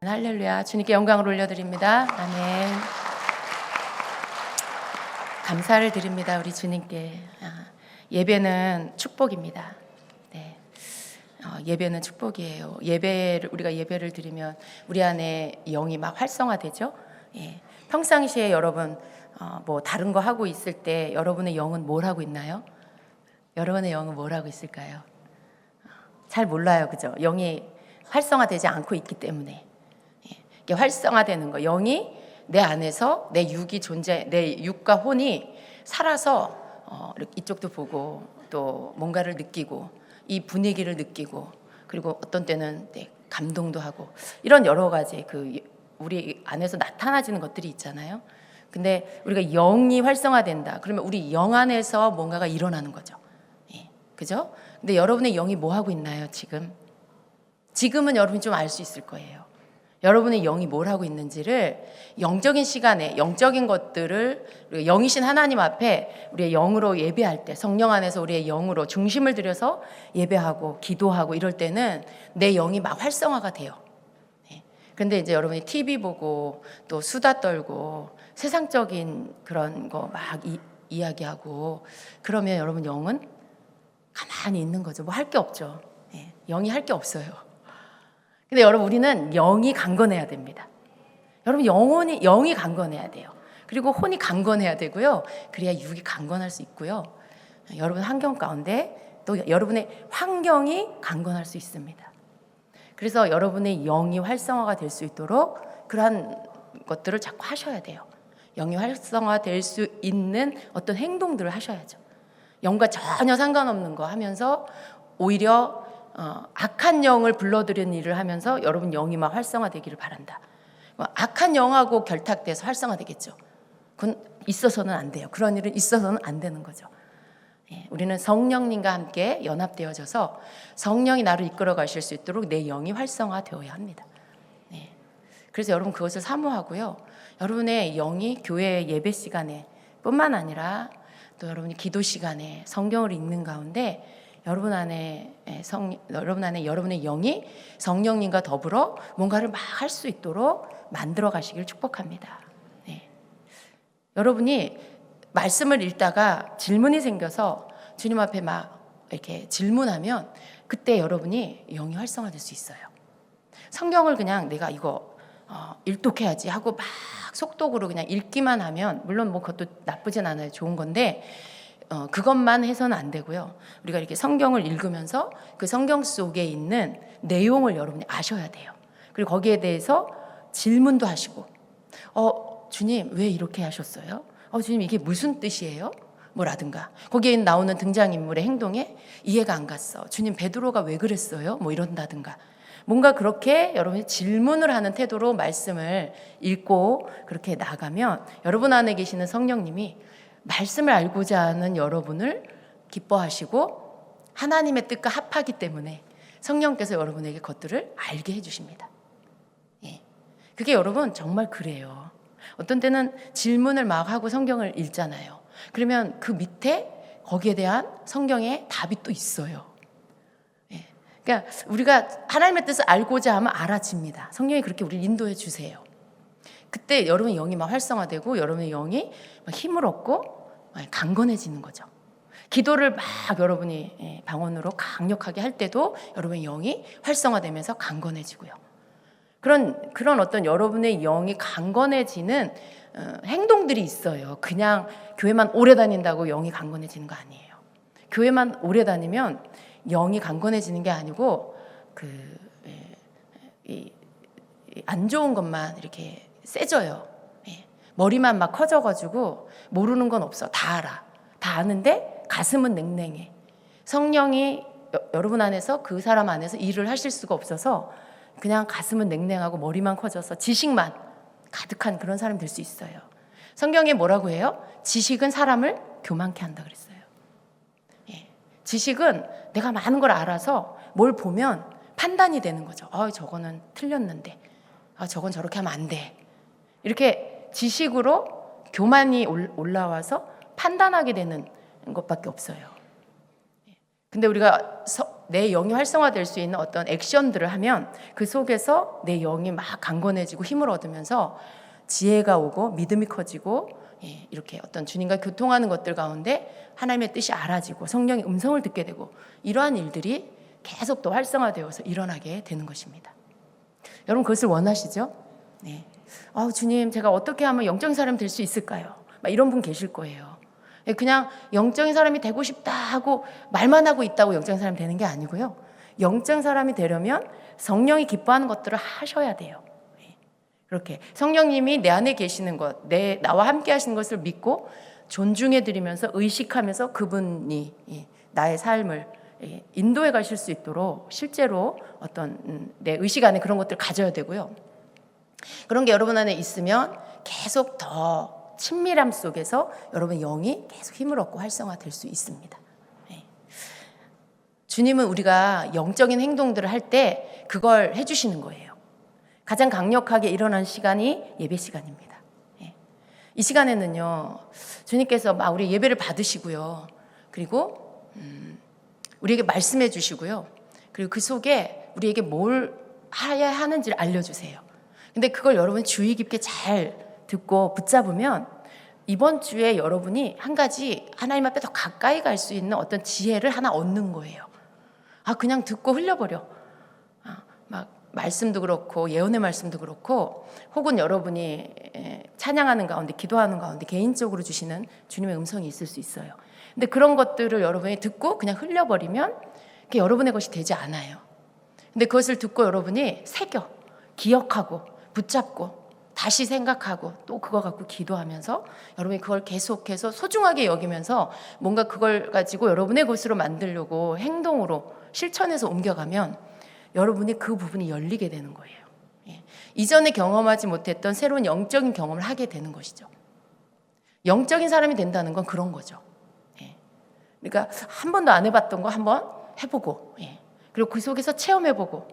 할렐루야. 주님께 영광을 올려드립니다. 아멘. 감사를 드립니다. 우리 주님께. 예배는 축복입니다. 네. 예배는 축복이에요. 우리가 예배를 드리면 우리 안에 영이 막 활성화되죠. 예. 평상시에 여러분 뭐 다른 거 하고 있을 때 여러분의 영은 뭘 하고 있나요? 여러분의 영은 뭘 하고 있을까요? 잘 몰라요, 그죠? 영이 활성화되지 않고 있기 때문에. 이게 활성화되는 거, 영이 내 안에서 내 육이 내 육과 혼이 살아서 이쪽도 보고 또 뭔가를 느끼고 이 분위기를 느끼고 그리고 어떤 때는 감동도 하고 이런 여러 가지 우리 안에서 나타나지는 것들이 있잖아요. 근데 우리가 영이 활성화된다. 그러면 우리 영 안에서 뭔가가 일어나는 거죠. 예, 그죠? 근데 여러분의 영이 뭐 하고 있나요, 지금? 지금은 여러분이 좀 알 수 있을 거예요. 여러분의 영이 뭘 하고 있는지를 영적인 시간에 영적인 것들을 우리가 영이신 하나님 앞에 우리의 영으로 예배할 때 성령 안에서 우리의 영으로 중심을 들여서 예배하고 기도하고 이럴 때는 내 영이 막 활성화가 돼요. 그런데 이제 여러분이 TV 보고 또 수다 떨고 세상적인 그런 거 막 이야기하고 그러면 여러분 영은 가만히 있는 거죠. 뭐 할 게 없죠. 영이 할 게 없어요. 근데 여러분 우리는 영이 강건해야 됩니다. 여러분 영이 강건해야 돼요. 그리고 혼이 강건해야 되고요. 그래야 육이 강건할 수 있고요. 여러분 환경 가운데 또 여러분의 환경이 강건할 수 있습니다. 그래서 여러분의 영이 활성화가 될 수 있도록 그러한 것들을 자꾸 하셔야 돼요. 영이 활성화될 수 있는 어떤 행동들을 하셔야죠. 영과 전혀 상관없는 거 하면서 오히려 악한 영을 불러들이는 일을 하면서 여러분 영이 막 활성화되기를 바란다. 악한 영하고 결탁돼서 활성화되겠죠. 그건 있어서는 안 돼요. 그런 일은 있어서는 안 되는 거죠. 우리는 성령님과 함께 연합되어져서 성령이 나를 이끌어 가실 수 있도록 내 영이 활성화되어야 합니다. 그래서 여러분 그것을 사모하고요. 여러분의 영이 교회 예배 시간에 뿐만 아니라 또 여러분이 기도 시간에 성경을 읽는 가운데 여러분 안에 여러분의 영이 성령님과 더불어 뭔가를 막 할 수 있도록 만들어 가시길 축복합니다. 여러분이 말씀을 읽다가 질문이 생겨서 주님 앞에 막 이렇게 질문하면 그때 여러분이 영이 활성화될 수 있어요. 성경을 그냥 내가 이거 일독해야지 하고 막 속독으로 그냥 읽기만 하면 물론 뭐 그것도 나쁘진 않아요. 좋은 건데 그것만 해서는 안 되고요. 우리가 이렇게 성경을 읽으면서 그 성경 속에 있는 내용을 여러분이 아셔야 돼요. 그리고 거기에 대해서 질문도 하시고 주님 왜 이렇게 하셨어요? 주님 이게 무슨 뜻이에요? 뭐라든가 거기에 나오는 등장인물의 행동에 이해가 안 갔어. 주님 베드로가 왜 그랬어요? 뭐 이런다든가 뭔가 그렇게 여러분이 질문을 하는 태도로 말씀을 읽고 그렇게 나가면 여러분 안에 계시는 성령님이 말씀을 알고자 하는 여러분을 기뻐하시고 하나님의 뜻과 합하기 때문에 성령께서 여러분에게 것들을 알게 해주십니다. 그게 여러분 정말 그래요. 어떤 때는 질문을 막 하고 성경을 읽잖아요. 그러면 그 밑에 거기에 대한 성경의 답이 또 있어요. 그러니까 우리가 하나님의 뜻을 알고자 하면 알아집니다. 성령이 그렇게 우리를 인도해 주세요. 그때 여러분의 영이 막 활성화되고 여러분의 영이 막 힘을 얻고 강건해지는 거죠. 기도를 막 여러분이 방언으로 강력하게 할 때도 여러분의 영이 활성화되면서 강건해지고요. 그런 어떤 여러분의 영이 강건해지는 행동들이 있어요. 그냥 교회만 오래 다닌다고 영이 강건해지는 거 아니에요. 교회만 오래 다니면 영이 강건해지는 게 아니고 안 좋은 것만 이렇게 세져요. 머리만 막 커져가지고 모르는 건 없어. 다 알아. 다 아는데 가슴은 냉랭해. 성령이 여러분 안에서 그 사람 안에서 일을 하실 수가 없어서 그냥 가슴은 냉랭하고 머리만 커져서 지식만 가득한 그런 사람이 될 수 있어요. 성경에 뭐라고 해요? 지식은 사람을 교만케 한다 그랬어요. 지식은 내가 많은 걸 알아서 뭘 보면 판단이 되는 거죠. 저거는 틀렸는데 저건 저렇게 하면 안 돼. 이렇게 지식으로 교만이 올라와서 판단하게 되는 것밖에 없어요. 근데 우리가 내 영이 활성화될 수 있는 어떤 액션들을 하면 그 속에서 내 영이 막 강건해지고 힘을 얻으면서 지혜가 오고 믿음이 커지고 이렇게 어떤 주님과 교통하는 것들 가운데 하나님의 뜻이 알아지고 성령의 음성을 듣게 되고 이러한 일들이 계속 또 활성화되어서 일어나게 되는 것입니다. 여러분 그것을 원하시죠? 네. 주님 제가 어떻게 하면 영적인 사람이 될 수 있을까요? 막 이런 분 계실 거예요. 그냥 영적인 사람이 되고 싶다 하고 말만 하고 있다고 영적인 사람이 되는 게 아니고요. 영적인 사람이 되려면 성령이 기뻐하는 것들을 하셔야 돼요. 그렇게 성령님이 내 안에 계시는 것, 나와 함께 하시는 것을 믿고 존중해 드리면서 의식하면서 그분이 나의 삶을 인도해 가실 수 있도록 실제로 어떤 내 의식 안에 그런 것들을 가져야 되고요. 그런 게 여러분 안에 있으면 계속 더 친밀함 속에서 여러분 영이 계속 힘을 얻고 활성화될 수 있습니다. 주님은 우리가 영적인 행동들을 할 때 그걸 해주시는 거예요. 가장 강력하게 일어난 시간이 예배 시간입니다. 이 시간에는요, 주님께서 막 우리 예배를 받으시고요, 그리고 우리에게 말씀해 주시고요, 그리고 그 속에 우리에게 뭘 해야 하는지를 알려주세요. 근데 그걸 여러분이 주의 깊게 잘 듣고 붙잡으면 이번 주에 여러분이 한 가지 하나님 앞에 더 가까이 갈 수 있는 어떤 지혜를 하나 얻는 거예요. 그냥 듣고 흘려버려. 막 말씀도 그렇고 예언의 말씀도 그렇고 혹은 여러분이 찬양하는 가운데 기도하는 가운데 개인적으로 주시는 주님의 음성이 있을 수 있어요. 근데 그런 것들을 여러분이 듣고 그냥 흘려버리면 그게 여러분의 것이 되지 않아요. 근데 그것을 듣고 여러분이 새겨 기억하고 붙잡고 다시 생각하고 또 그거 갖고 기도하면서 여러분이 그걸 계속해서 소중하게 여기면서 뭔가 그걸 가지고 여러분의 것으로 만들려고 행동으로 실천해서 옮겨가면 여러분이 그 부분이 열리게 되는 거예요. 이전에 경험하지 못했던 새로운 영적인 경험을 하게 되는 것이죠. 영적인 사람이 된다는 건 그런 거죠. 그러니까 한 번도 안 해봤던 거 한번 해보고 그리고 그 속에서 체험해보고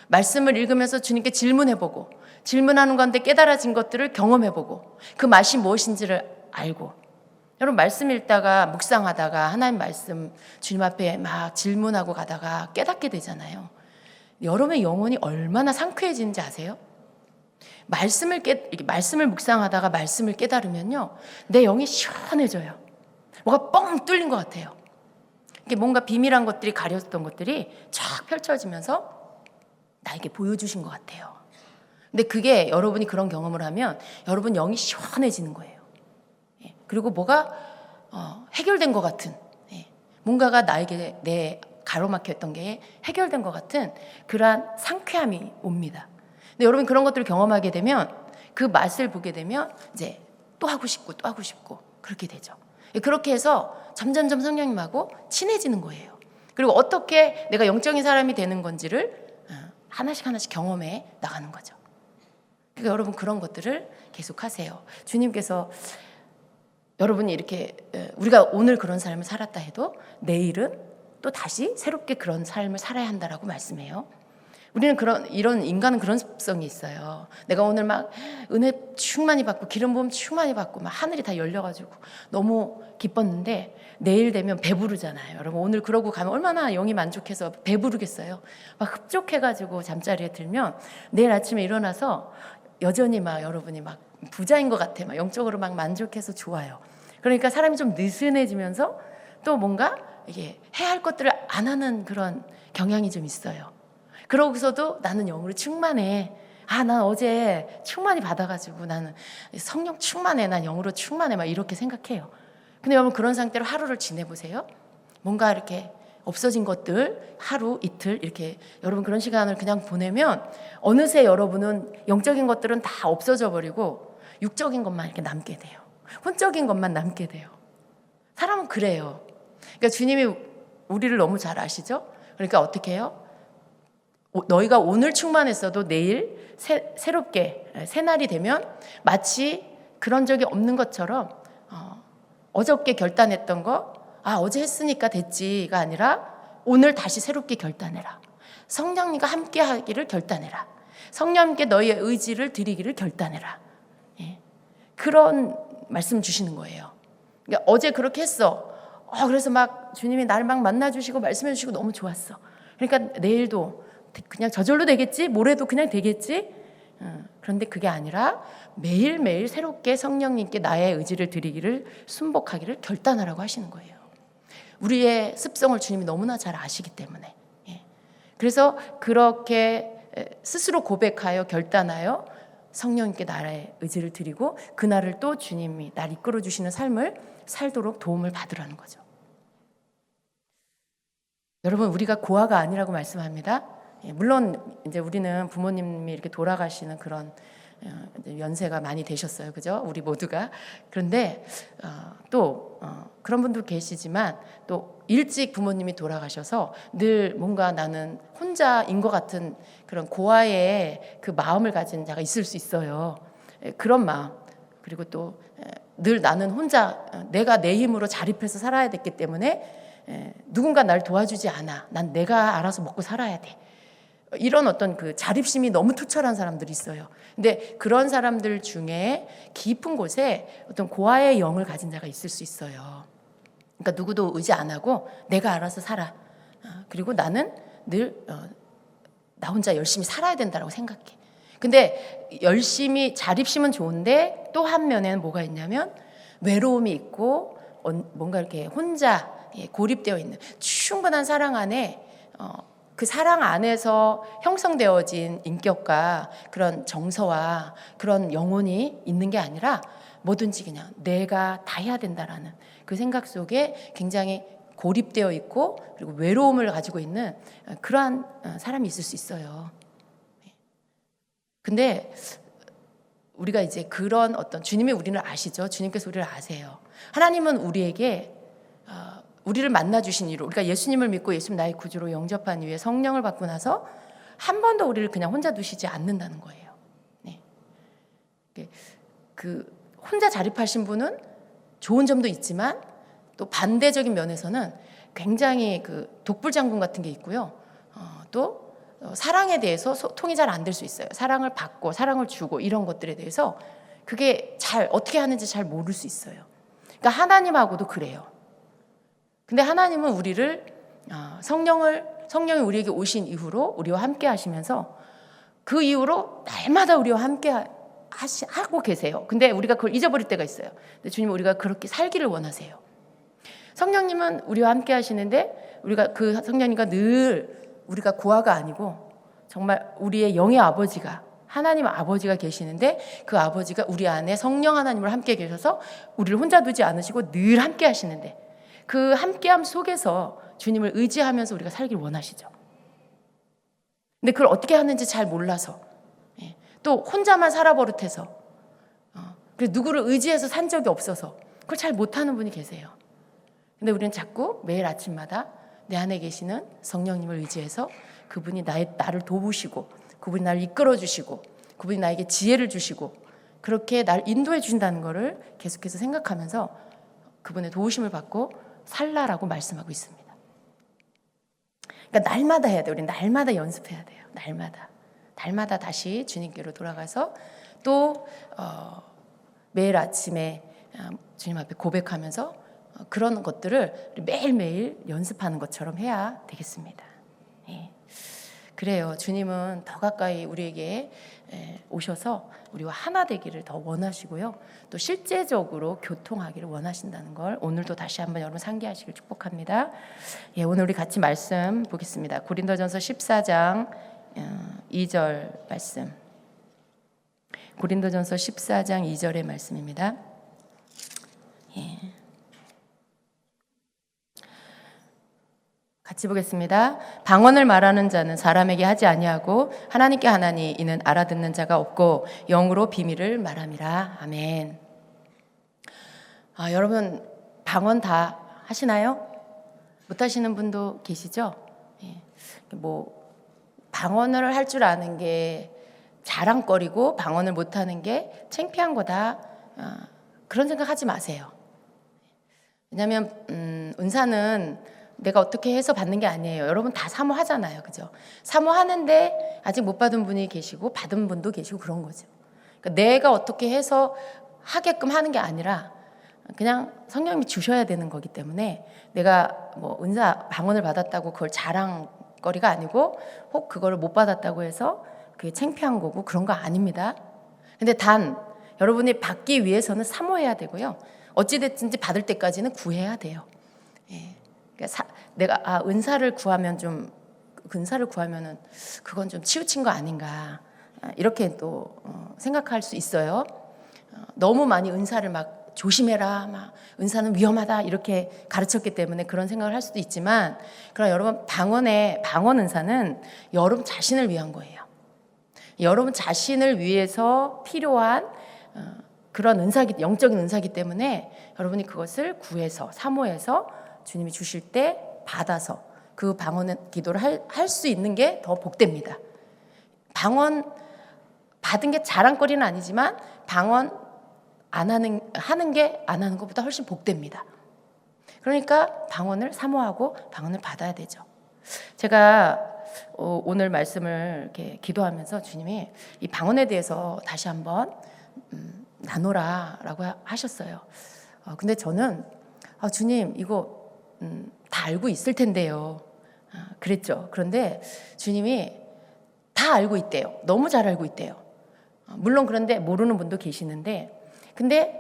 말씀을 읽으면서 주님께 질문해보고 질문하는 가운데 깨달아진 것들을 경험해보고 그 맛이 무엇인지를 알고 여러분 말씀 읽다가 묵상하다가 하나님 말씀 주님 앞에 막 질문하고 가다가 깨닫게 되잖아요. 여러분의 영혼이 얼마나 상쾌해지는지 아세요? 말씀을 묵상하다가 말씀을 깨달으면요 내 영이 시원해져요. 뭐가 뻥 뚫린 것 같아요. 이게 뭔가 비밀한 것들이 가렸던 것들이 쫙 펼쳐지면서 나에게 보여주신 것 같아요. 근데 그게 여러분이 그런 경험을 하면 여러분 영이 시원해지는 거예요. 그리고 뭐가 해결된 것 같은 뭔가가 나에게 내 가로막혔던 게 해결된 것 같은 그러한 상쾌함이 옵니다. 근데 여러분 그런 것들을 경험하게 되면 그 맛을 보게 되면 이제 또 하고 싶고 또 하고 싶고 그렇게 되죠. 그렇게 해서 점점점 성령님하고 친해지는 거예요. 그리고 어떻게 내가 영적인 사람이 되는 건지를 하나씩 경험해 나가는 거죠. 그러니까 여러분 그런 것들을 계속 하세요. 주님께서 여러분이 이렇게 우리가 오늘 그런 삶을 살았다 해도 내일은 또 다시 새롭게 그런 삶을 살아야 한다라고 말씀해요. 우리는 이런 인간은 그런 습성이 있어요. 내가 오늘 막 은혜 충만히 받고 기름 부음 충만히 받고 막 하늘이 다 열려가지고 너무 기뻤는데 내일 되면 배부르잖아요. 여러분 오늘 그러고 가면 얼마나 영이 만족해서 배부르겠어요. 막 흡족해가지고 잠자리에 들면 내일 아침에 일어나서 여전히 막 여러분이 막 부자인 것 같아. 막 영적으로 막 만족해서 좋아요. 그러니까 사람이 좀 느슨해지면서 또 뭔가 이게 해야 할 것들을 안 하는 그런 경향이 좀 있어요. 그러고서도 나는 영으로 충만해. 난 어제 충만히 받아가지고 나는 성령 충만해. 난 영으로 충만해. 막 이렇게 생각해요. 근데 여러분 그런 상태로 하루를 지내보세요. 뭔가 이렇게 없어진 것들 하루 이틀 이렇게 여러분 그런 시간을 그냥 보내면 어느새 여러분은 영적인 것들은 다 없어져 버리고 육적인 것만 이렇게 남게 돼요. 혼적인 것만 남게 돼요. 사람은 그래요. 그러니까 주님이 우리를 너무 잘 아시죠? 그러니까 어떻게 해요? 너희가 오늘 충만했어도 내일 새롭게 새날이 되면 마치 그런 적이 없는 것처럼 어저께 결단했던 거 어제 했으니까 됐지가 아니라 오늘 다시 새롭게 결단해라. 성령님과 함께 하기를 결단해라. 성령님께 너희의 의지를 드리기를 결단해라. 그런 말씀 주시는 거예요. 그러니까 어제 그렇게 했어. 그래서 막 주님이 나를 막 만나주시고 말씀해 주시고 너무 좋았어. 그러니까 내일도 그냥 저절로 되겠지, 모레도 그냥 되겠지. 그런데 그게 아니라 매일매일 새롭게 성령님께 나의 의지를 드리기를, 순복하기를 결단하라고 하시는 거예요. 우리의 습성을 주님이 너무나 잘 아시기 때문에. 그래서 그렇게 스스로 고백하여 결단하여 성령님께 나의 의지를 드리고 그날을 또 주님이 날 이끌어 주시는 삶을 살도록 도움을 받으라는 거죠. 여러분, 우리가 고아가 아니라고 말씀합니다. 물론 이제 우리는 부모님이 이렇게 돌아가시는 그런 연세가 많이 되셨어요, 그죠? 우리 모두가. 그런데 또 그런 분도 계시지만 또 일찍 부모님이 돌아가셔서 늘 뭔가 나는 혼자인 것 같은 그런 고아의 그 마음을 가진 자가 있을 수 있어요. 그런 마음. 그리고 또 늘 나는 혼자 내가 내 힘으로 자립해서 살아야 됐기 때문에 누군가 날 도와주지 않아. 난 내가 알아서 먹고 살아야 돼. 이런 어떤 그 자립심이 너무 투철한 사람들이 있어요. 근데 그런 사람들 중에 깊은 곳에 어떤 고아의 영을 가진 자가 있을 수 있어요. 그러니까 누구도 의지 안 하고 내가 알아서 살아. 그리고 나는 늘 나 혼자 열심히 살아야 된다고 생각해. 근데 열심히 자립심은 좋은데 또 한 면에는 뭐가 있냐면 외로움이 있고 뭔가 이렇게 혼자 고립되어 있는 충분한 사랑 안에 그 사랑 안에서 형성되어진 인격과 그런 정서와 그런 영혼이 있는 게 아니라 뭐든지 그냥 내가 다 해야 된다라는 그 생각 속에 굉장히 고립되어 있고 그리고 외로움을 가지고 있는 그러한 사람이 있을 수 있어요. 근데 우리가 이제 그런 어떤 주님이 우리를 아시죠? 주님께서 우리를 아세요. 하나님은 우리에게 우리를 만나주신 이유로 우리가 예수님을 믿고 예수님 나의 구주로 영접한 이후에 성령을 받고 나서 한 번도 우리를 그냥 혼자 두시지 않는다는 거예요. 네. 그 혼자 자립하신 분은 좋은 점도 있지만 또 반대적인 면에서는 굉장히 그 독불장군 같은 게 있고요. 또 사랑에 대해서 소통이 잘 안 될 수 있어요. 사랑을 받고 사랑을 주고 이런 것들에 대해서 그게 잘 어떻게 하는지 잘 모를 수 있어요. 그러니까 하나님하고도 그래요. 근데 하나님은 우리를 성령이 우리에게 오신 이후로 우리와 함께 하시면서 그 이후로 날마다 우리와 함께 하고 계세요. 근데 우리가 그걸 잊어버릴 때가 있어요. 근데 주님은 우리가 그렇게 살기를 원하세요. 성령님은 우리와 함께 하시는데 우리가 그 성령님과 늘 우리가 고아가 아니고 정말 우리의 영의 아버지가 하나님 아버지가 계시는데 그 아버지가 우리 안에 성령 하나님을 함께 계셔서 우리를 혼자 두지 않으시고 늘 함께 하시는데 그 함께함 속에서 주님을 의지하면서 우리가 살길 원하시죠. 근데 그걸 어떻게 하는지 잘 몰라서 또 혼자만 살아버릇해서 그래서 누구를 의지해서 산 적이 없어서 그걸 잘 못하는 분이 계세요. 근데 우리는 자꾸 매일 아침마다 내 안에 계시는 성령님을 의지해서 그분이 나를 도우시고 그분이 나를 이끌어 주시고 그분이 나에게 지혜를 주시고 그렇게 날 인도해 주신다는 것을 계속해서 생각하면서 그분의 도우심을 받고 살라라고 말씀하고 있습니다. 그러니까 날마다 해야 돼요. 우리 날마다 연습해야 돼요. 날마다 다시 주님께로 돌아가서 또 매일 아침에 주님 앞에 고백하면서 그런 것들을 매일매일 연습하는 것처럼 해야 되겠습니다. 그래요. 주님은 더 가까이 우리에게 오셔서 우리와 하나 되기를 더 원하시고요. 또 실제적으로 교통하기를 원하신다는 걸 오늘도 다시 한번 여러분 상기하시길 축복합니다. 오늘 우리 같이 말씀 보겠습니다. 고린도전서 14장 2절 말씀. 고린도전서 14장 2절의 말씀입니다. 같이 보겠습니다. 방언을 말하는 자는 사람에게 하지 아니하고 하나님께 하나니 이는 알아듣는 자가 없고 영으로 비밀을 말함이라. 아멘. 여러분 방언 다 하시나요? 못하시는 분도 계시죠? 뭐 방언을 할 줄 아는 게 자랑거리고 방언을 못하는 게 창피한 거다. 그런 생각하지 마세요. 왜냐하면 은사는 내가 어떻게 해서 받는 게 아니에요. 여러분 다 사모하잖아요. 그죠? 사모하는데 아직 못 받은 분이 계시고 받은 분도 계시고 그런 거죠. 그러니까 내가 어떻게 해서 하게끔 하는 게 아니라 그냥 성령님이 주셔야 되는 거기 때문에 내가 뭐 은사 방언을 받았다고 그걸 자랑거리가 아니고 혹 그거를 못 받았다고 해서 그게 창피한 거고 그런 거 아닙니다. 근데 단 여러분이 받기 위해서는 사모해야 되고요. 어찌됐든지 받을 때까지는 구해야 돼요. 예. 그러니까 내가 은사를 구하면 은사를 구하면은 그건 좀 치우친 거 아닌가 이렇게 또 생각할 수 있어요. 너무 많이 은사를 막 조심해라, 막 은사는 위험하다 이렇게 가르쳤기 때문에 그런 생각을 할 수도 있지만, 그럼 여러분 방언 은사는 여러분 자신을 위한 거예요. 여러분 자신을 위해서 필요한 그런 영적인 은사이기 때문에 여러분이 그것을 구해서 사모해서 주님이 주실 때 받아서 그 방언 기도를 할 수 있는 게 더 복됩니다. 방언 받은 게 자랑거리는 아니지만 방언 하는 게 안 하는 것보다 훨씬 복됩니다. 그러니까 방언을 사모하고 방언을 받아야 되죠. 제가 오늘 말씀을 이렇게 기도하면서 주님이 이 방언에 대해서 다시 한번 나누라라고 하셨어요. 근데 저는 주님 이거 다 알고 있을 텐데요. 그랬죠. 그런데 주님이 다 알고 있대요. 너무 잘 알고 있대요. 물론 그런데 모르는 분도 계시는데, 근데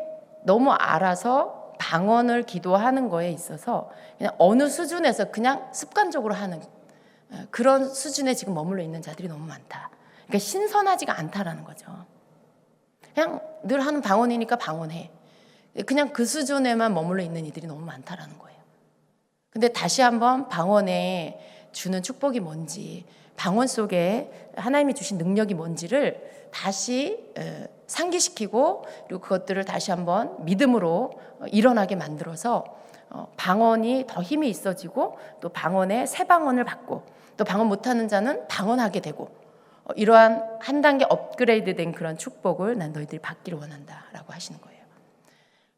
너무 알아서 방언을 기도하는 거에 있어서 그냥 어느 수준에서 그냥 습관적으로 하는 그런 수준에 지금 머물러 있는 자들이 너무 많다. 그러니까 신선하지가 않다라는 거죠. 그냥 늘 하는 방언이니까 방언해. 그냥 그 수준에만 머물러 있는 이들이 너무 많다라는 거예요. 근데 다시 한번 방언에 주는 축복이 뭔지, 방언 속에 하나님이 주신 능력이 뭔지를 다시 상기시키고, 그리고 그것들을 다시 한번 믿음으로 일어나게 만들어서 방언이 더 힘이 있어지고, 또 방언에 새 방언을 받고, 또 방언 못하는 자는 방언하게 되고, 이러한 한 단계 업그레이드된 그런 축복을 난 너희들이 받기를 원한다라고 하시는 거예요.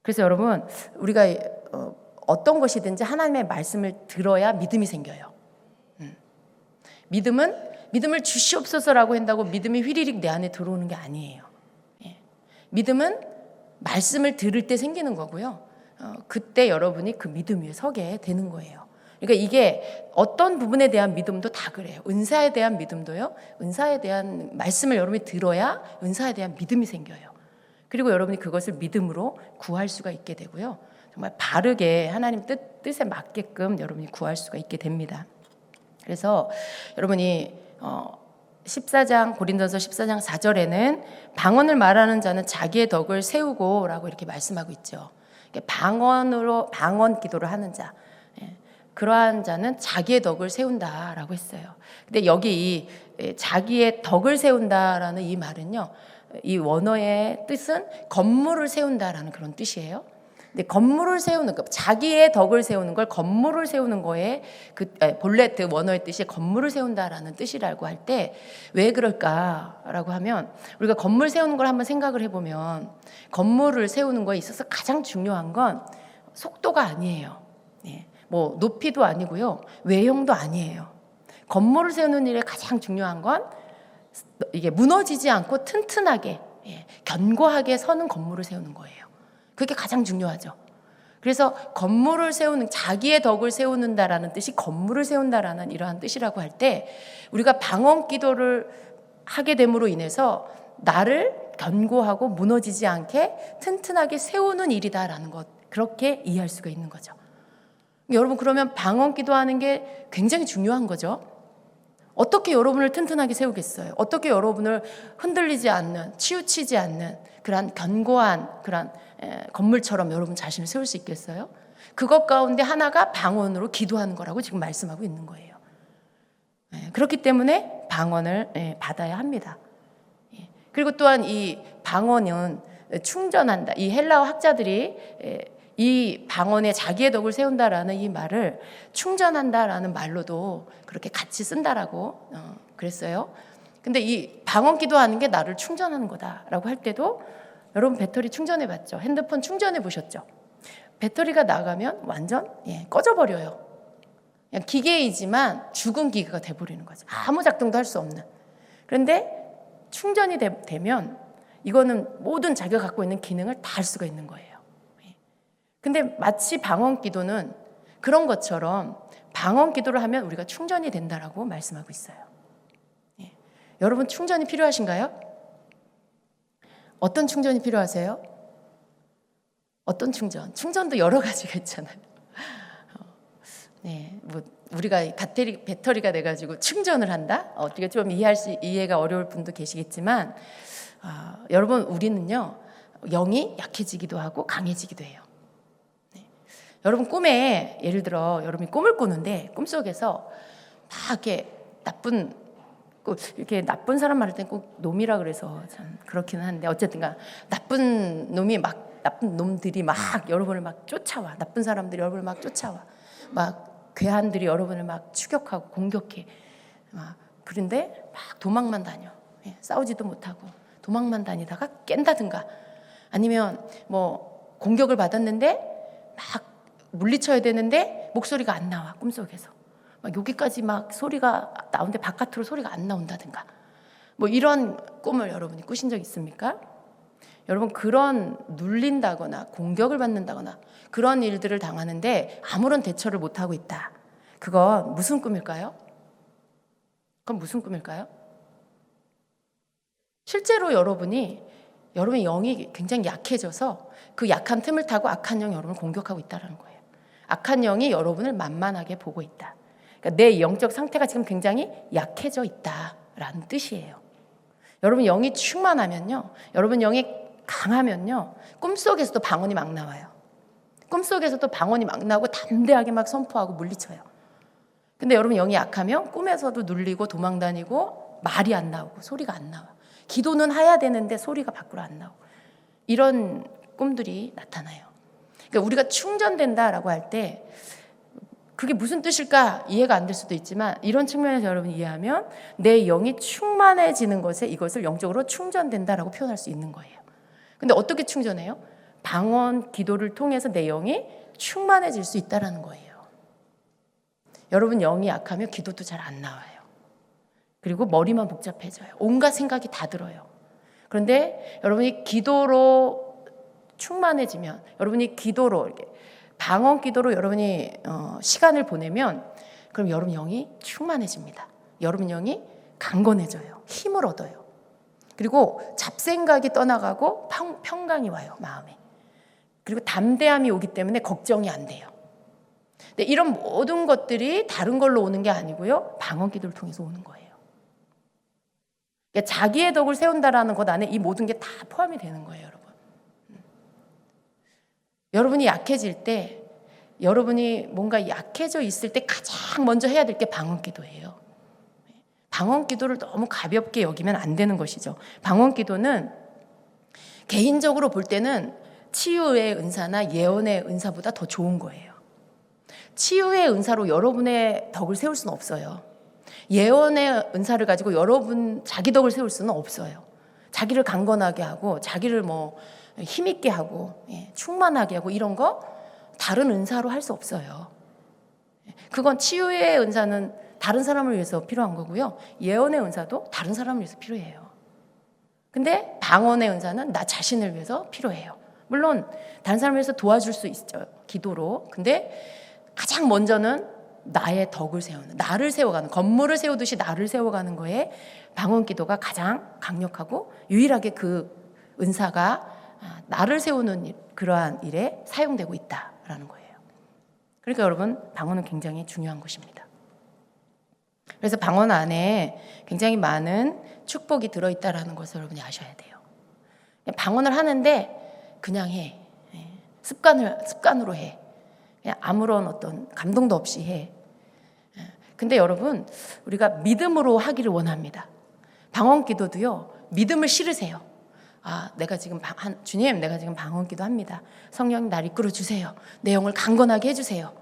그래서 여러분, 우리가 어떤 것이든지 하나님의 말씀을 들어야 믿음이 생겨요. 믿음을 주시옵소서라고 한다고 믿음이 휘리릭 내 안에 들어오는 게 아니에요. 믿음은 말씀을 들을 때 생기는 거고요. 그때 여러분이 그 믿음 위에 서게 되는 거예요. 그러니까 이게 어떤 부분에 대한 믿음도 다 그래요. 은사에 대한 믿음도요. 은사에 대한 말씀을 여러분이 들어야 은사에 대한 믿음이 생겨요. 그리고 여러분이 그것을 믿음으로 구할 수가 있게 되고요. 정말 바르게 하나님 뜻에 맞게끔 여러분이 구할 수가 있게 됩니다. 그래서 여러분이 14장 고린도서 14장 4절에는 방언을 말하는 자는 자기의 덕을 세우고라고 이렇게 말씀하고 있죠. 방언 기도를 하는 자, 그러한 자는 자기의 덕을 세운다라고 했어요. 근데 여기 자기의 덕을 세운다라는 이 말은요, 이 원어의 뜻은 건물을 세운다라는 그런 뜻이에요. 근데 건물을 세우는 것, 자기의 덕을 세우는 걸 건물을 세우는 거에 본래 원어의 뜻이 건물을 세운다라는 뜻이라고 할 때 왜 그럴까라고 하면, 우리가 건물 세우는 걸 한번 생각을 해보면 건물을 세우는 거에 있어서 가장 중요한 건 속도가 아니에요. 뭐 높이도 아니고요, 외형도 아니에요. 건물을 세우는 일에 가장 중요한 건 이게 무너지지 않고 튼튼하게 견고하게 서는 건물을 세우는 거예요. 그게 가장 중요하죠. 그래서 건물을 세우는, 자기의 덕을 세우는다라는 뜻이 건물을 세운다라는 이러한 뜻이라고 할 때, 우리가 방언 기도를 하게 됨으로 인해서 나를 견고하고 무너지지 않게 튼튼하게 세우는 일이다라는 것, 그렇게 이해할 수가 있는 거죠. 여러분, 그러면 방언 기도하는 게 굉장히 중요한 거죠. 어떻게 여러분을 튼튼하게 세우겠어요? 어떻게 여러분을 흔들리지 않는, 치우치지 않는 그러한 견고한 그러한 건물처럼 여러분 자신을 세울 수 있겠어요? 그것 가운데 하나가 방언으로 기도하는 거라고 지금 말씀하고 있는 거예요. 그렇기 때문에 방언을 받아야 합니다. 그리고 또한 이 방언은 충전한다. 이 헬라어 학자들이 이 방언에 자기의 덕을 세운다라는 이 말을 충전한다라는 말로도 그렇게 같이 쓴다라고 그랬어요. 근데 이 방언 기도하는 게 나를 충전하는 거다라고 할 때도, 여러분 배터리 충전해 봤죠? 핸드폰 충전해 보셨죠? 배터리가 나가면 완전 꺼져버려요. 그냥 기계이지만 죽은 기계가 돼버리는 거죠. 아무 작동도 할 수 없는. 그런데 충전이 되면 이거는 모든 자기가 갖고 있는 기능을 다 할 수가 있는 거예요. 근데 마치 방언 기도는 그런 것처럼 방언 기도를 하면 우리가 충전이 된다라고 말씀하고 있어요. 예. 여러분 충전이 필요하신가요? 어떤 충전이 필요하세요? 어떤 충전? 충전도 여러 가지가 있잖아요. 네, 뭐 우리가 배터리가 돼가지고 충전을 한다. 어떻게 좀 이해가 어려울 분도 계시겠지만, 여러분 우리는요 영이 약해지기도 하고 강해지기도 해요. 네. 여러분 꿈에 예를 들어 여러분이 꿈을 꾸는데 꿈 속에서 막 이렇게 나쁜 사람 말할 땐 꼭 놈이라 그래서 참 그렇기는 한데 어쨌든가 나쁜 놈들이 막 여러분을 막 쫓아와. 나쁜 사람들이 여러분을 막 쫓아와. 막 괴한들이 여러분을 막 추격하고 공격해. 그런데 막 도망만 다녀. 싸우지도 못하고 도망만 다니다가 깬다든가 아니면 뭐 공격을 받았는데 막 물리쳐야 되는데 목소리가 안 나와. 꿈속에서. 막 여기까지 막 소리가 나오는데 바깥으로 소리가 안 나온다든가. 뭐 이런 꿈을 여러분이 꾸신 적 있습니까? 여러분 그런 눌린다거나 공격을 받는다거나 그런 일들을 당하는데 아무런 대처를 못하고 있다. 그건 무슨 꿈일까요? 그건 무슨 꿈일까요? 실제로 여러분의 영이 굉장히 약해져서 그 약한 틈을 타고 악한 영이 여러분을 공격하고 있다는 거예요. 악한 영이 여러분을 만만하게 보고 있다. 그러니까 내 영적 상태가 지금 굉장히 약해져 있다라는 뜻이에요. 여러분 영이 충만하면요, 여러분 영이 강하면요, 꿈속에서도 방언이 막 나와요. 꿈속에서도 방언이 막 나오고 담대하게 막 선포하고 물리쳐요. 근데 여러분 영이 약하면 꿈에서도 눌리고 도망다니고 말이 안 나오고 소리가 안 나와. 기도는 해야 되는데 소리가 밖으로 안 나오고 이런 꿈들이 나타나요. 그러니까 우리가 충전된다라고 할 때 그게 무슨 뜻일까 이해가 안 될 수도 있지만 이런 측면에서 여러분 이해하면 내 영이 충만해지는 것에 이것을 영적으로 충전된다라고 표현할 수 있는 거예요. 근데 어떻게 충전해요? 방언 기도를 통해서 내 영이 충만해질 수 있다는 거예요. 여러분 영이 약하면 기도도 잘 안 나와요. 그리고 머리만 복잡해져요. 온갖 생각이 다 들어요. 그런데 여러분이 기도로 충만해지면, 여러분이 기도로 이렇게 방언 기도로 여러분이 시간을 보내면 그럼 여러분 영이 충만해집니다. 여러분 영이 강건해져요. 힘을 얻어요. 그리고 잡생각이 떠나가고 평강이 와요. 마음에. 그리고 담대함이 오기 때문에 걱정이 안 돼요. 근데 이런 모든 것들이 다른 걸로 오는 게 아니고요, 방언 기도를 통해서 오는 거예요. 그러니까 자기의 덕을 세운다라는 것 안에 이 모든 게 다 포함이 되는 거예요, 여러분. 여러분이 약해질 때, 여러분이 뭔가 약해져 있을 때 가장 먼저 해야 될 게 방언 기도예요. 방언 기도를 너무 가볍게 여기면 안 되는 것이죠. 방언 기도는 개인적으로 볼 때는 치유의 은사나 예언의 은사보다 더 좋은 거예요. 치유의 은사로 여러분의 덕을 세울 수는 없어요. 예언의 은사를 가지고 여러분 자기 덕을 세울 수는 없어요. 자기를 강건하게 하고 자기를 뭐 힘있게 하고 충만하게 하고 이런 거 다른 은사로 할 수 없어요. 그건 치유의 은사는 다른 사람을 위해서 필요한 거고요. 예언의 은사도 다른 사람을 위해서 필요해요. 근데 방언의 은사는 나 자신을 위해서 필요해요. 물론 다른 사람을 위해서 도와줄 수 있죠. 기도로. 근데 가장 먼저는 나의 덕을 세우는, 나를 세워가는, 건물을 세우듯이 나를 세워가는 거에 방언 기도가 가장 강력하고 유일하게 그 은사가 나를 세우는 그러한 일에 사용되고 있다라는 거예요. 그러니까 여러분 방언은 굉장히 중요한 것입니다. 그래서 방언 안에 굉장히 많은 축복이 들어있다라는 것을 여러분이 아셔야 돼요. 방언을 하는데 그냥 해. 습관으로 해. 그냥 아무런 어떤 감동도 없이 해. 근데 여러분 우리가 믿음으로 하기를 원합니다. 방언 기도도요, 믿음을 실으세요. 내가 지금 주님, 내가 지금 방언 기도합니다. 성령님 날 이끌어 주세요. 내 영을 강건하게 해주세요.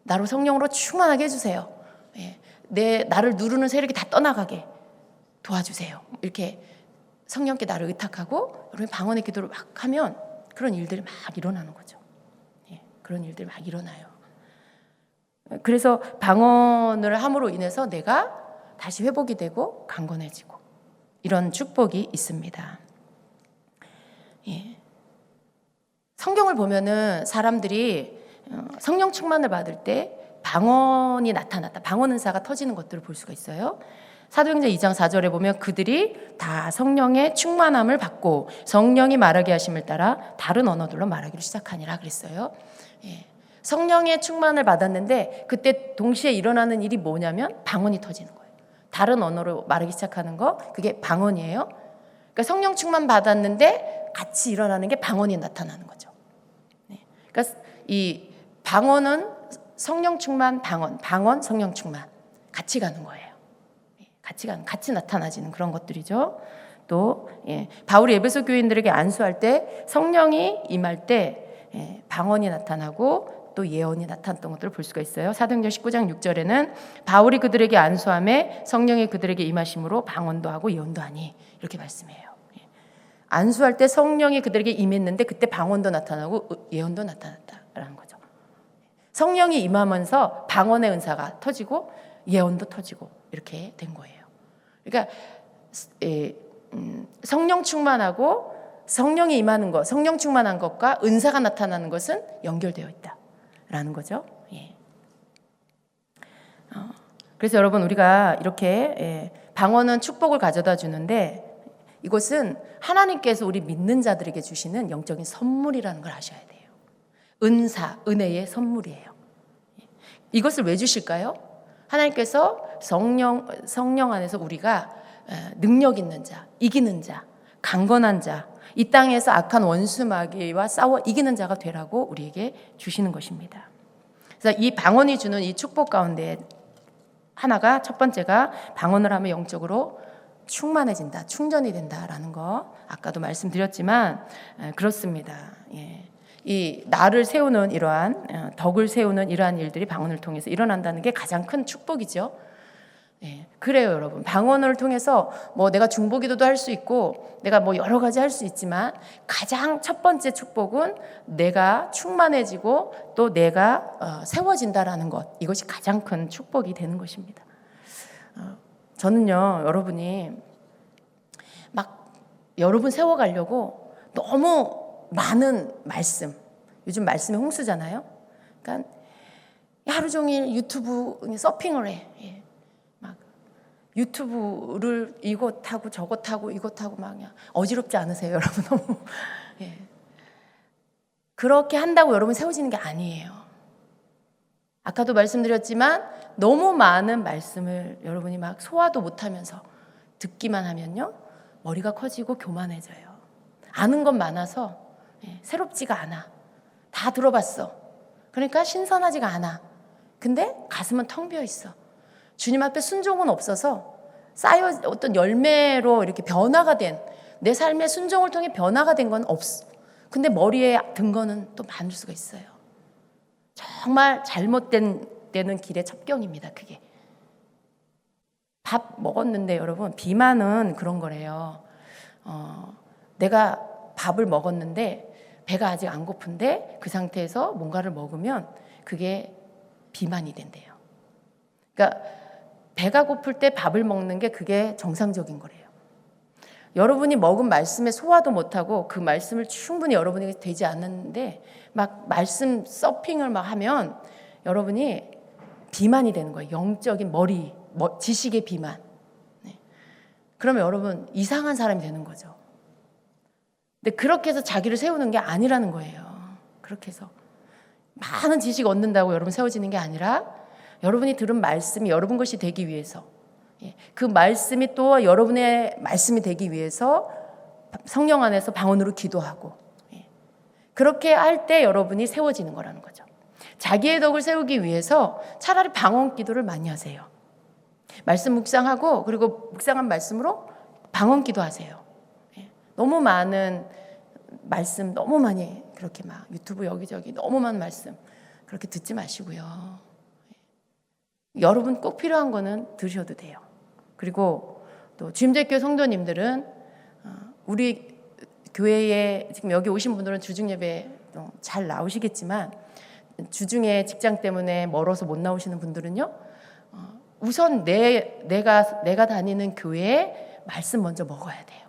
나로 성령으로 충만하게 해주세요. 나를 누르는 세력이 다 떠나가게 도와주세요. 이렇게 성령께 나를 의탁하고 여러분 방언의 기도를 막 하면 그런 일들이 막 일어나는 거죠. 그런 일들이 막 일어나요. 그래서 방언을 함으로 인해서 내가 다시 회복이 되고 강건해지고 이런 축복이 있습니다. 성경을 보면은 사람들이 성령 충만을 받을 때 방언이 나타났다. 방언 은사가 터지는 것들을 볼 수가 있어요. 사도행전 2장 4절에 보면 그들이 다 성령의 충만함을 받고 성령이 말하게 하심을 따라 다른 언어들로 말하기를 시작하니라 그랬어요. 예. 성령의 충만을 받았는데 그때 동시에 일어나는 일이 뭐냐면 방언이 터지는 거예요. 다른 언어로 말하기 시작하는 거, 그게 방언이에요. 그러니까 성령 충만 받았는데 같이 일어나는 게 방언이 나타나는 거죠. 네. 그러니까 이 방언은 성령 충만, 방언, 성령 충만 같이 가는 거예요. 같이 나타나지는 그런 것들이죠. 또 바울이 에베소 교인들에게 안수할 때 성령이 임할 때 방언이 나타나고 또 예언이 나타났던 것들을 볼 수가 있어요. 사도행전 19장 6절에는 바울이 그들에게 안수함에 성령이 그들에게 임하심으로 방언도 하고 예언도 하니 이렇게 말씀해요. 안수할 때 성령이 그들에게 임했는데 그때 방언도 나타나고 예언도 나타났다라는 거죠. 성령이 임하면서 방언의 은사가 터지고 예언도 터지고 이렇게 된 거예요. 그러니까 성령 충만하고 성령이 임하는 것, 성령 충만한 것과 은사가 나타나는 것은 연결되어 있다라는 거죠. 예. 그래서 여러분 우리가 이렇게 방언은 축복을 가져다 주는데 이것은 하나님께서 우리 믿는 자들에게 주시는 영적인 선물이라는 걸 아셔야 돼요. 은사, 은혜의 선물이에요. 이것을 왜 주실까요? 하나님께서 성령 안에서 우리가 능력 있는 자, 이기는 자, 강건한 자, 이 땅에서 악한 원수 마귀와 싸워 이기는 자가 되라고 우리에게 주시는 것입니다. 그래서 이 방언이 주는 이 축복 가운데 하나가 첫 번째가 방언을 하면 영적으로 충만해진다, 충전이 된다라는 거 아까도 말씀드렸지만 그렇습니다. 예. 이 나를 세우는 이러한 덕을 세우는 이러한 일들이 방언을 통해서 일어난다는 게 가장 큰 축복이죠. 예, 그래요, 여러분. 방언을 통해서 뭐 내가 중보기도도 할 수 있고 내가 뭐 여러 가지 할 수 있지만 가장 첫 번째 축복은 내가 충만해지고 또 내가 세워진다라는 것, 이것이 가장 큰 축복이 되는 것입니다. 저는요, 여러분이 막 여러분 세워가려고 너무 많은 말씀, 요즘 말씀이 홍수잖아요. 그러니까 하루 종일 유튜브 서핑을 해. 예. 막 유튜브를 이것 하고 저것 하고 이것 하고 막 그냥 어지럽지 않으세요, 여러분? 너무 예. 그렇게 한다고 여러분 세워지는 게 아니에요. 아까도 말씀드렸지만 너무 많은 말씀을 여러분이 막 소화도 못하면서 듣기만 하면요, 머리가 커지고 교만해져요. 아는 건 많아서 새롭지가 않아. 다 들어봤어. 그러니까 신선하지가 않아. 근데 가슴은 텅 비어 있어. 주님 앞에 순종은 없어서 쌓여 어떤 열매로 이렇게 변화가 된, 내 삶의 순종을 통해 변화가 된 건 없어. 근데 머리에 든 거는 또 많을 수가 있어요. 정말 잘못된 되는 길의 첩경입니다. 그게. 밥 먹었는데 여러분, 비만은 그런 거래요. 내가 밥을 먹었는데 배가 아직 안 고픈데 그 상태에서 뭔가를 먹으면 그게 비만이 된대요. 그러니까 배가 고플 때 밥을 먹는 게 그게 정상적인 거래요. 여러분이 먹은 말씀에 소화도 못하고 그 말씀을 충분히 여러분에게 되지 않는데 막 말씀 서핑을 막 하면 여러분이 비만이 되는 거예요. 영적인 지식의 비만. 네. 그러면 여러분 이상한 사람이 되는 거죠. 근데 그렇게 해서 자기를 세우는 게 아니라는 거예요. 그렇게 해서 많은 지식 얻는다고 여러분 세워지는 게 아니라 여러분이 들은 말씀이 여러분 것이 되기 위해서, 그 말씀이 또 여러분의 말씀이 되기 위해서 성령 안에서 방언으로 기도하고, 그렇게 할 때 여러분이 세워지는 거라는 거죠. 자기의 덕을 세우기 위해서 차라리 방언 기도를 많이 하세요. 말씀 묵상하고 그리고 묵상한 말씀으로 방언 기도하세요. 너무 많은 말씀 너무 많이 그렇게 막 유튜브 여기저기 너무 많은 말씀 그렇게 듣지 마시고요. 여러분 꼭 필요한 거는 들으셔도 돼요. 그리고 또 주임제교회 성도님들은 우리 교회에 지금 여기 오신 분들은 주중 예배 잘 나오시겠지만 주중에 직장 때문에 멀어서 못 나오시는 분들은요, 우선 내가 다니는 교회에 말씀 먼저 먹어야 돼요.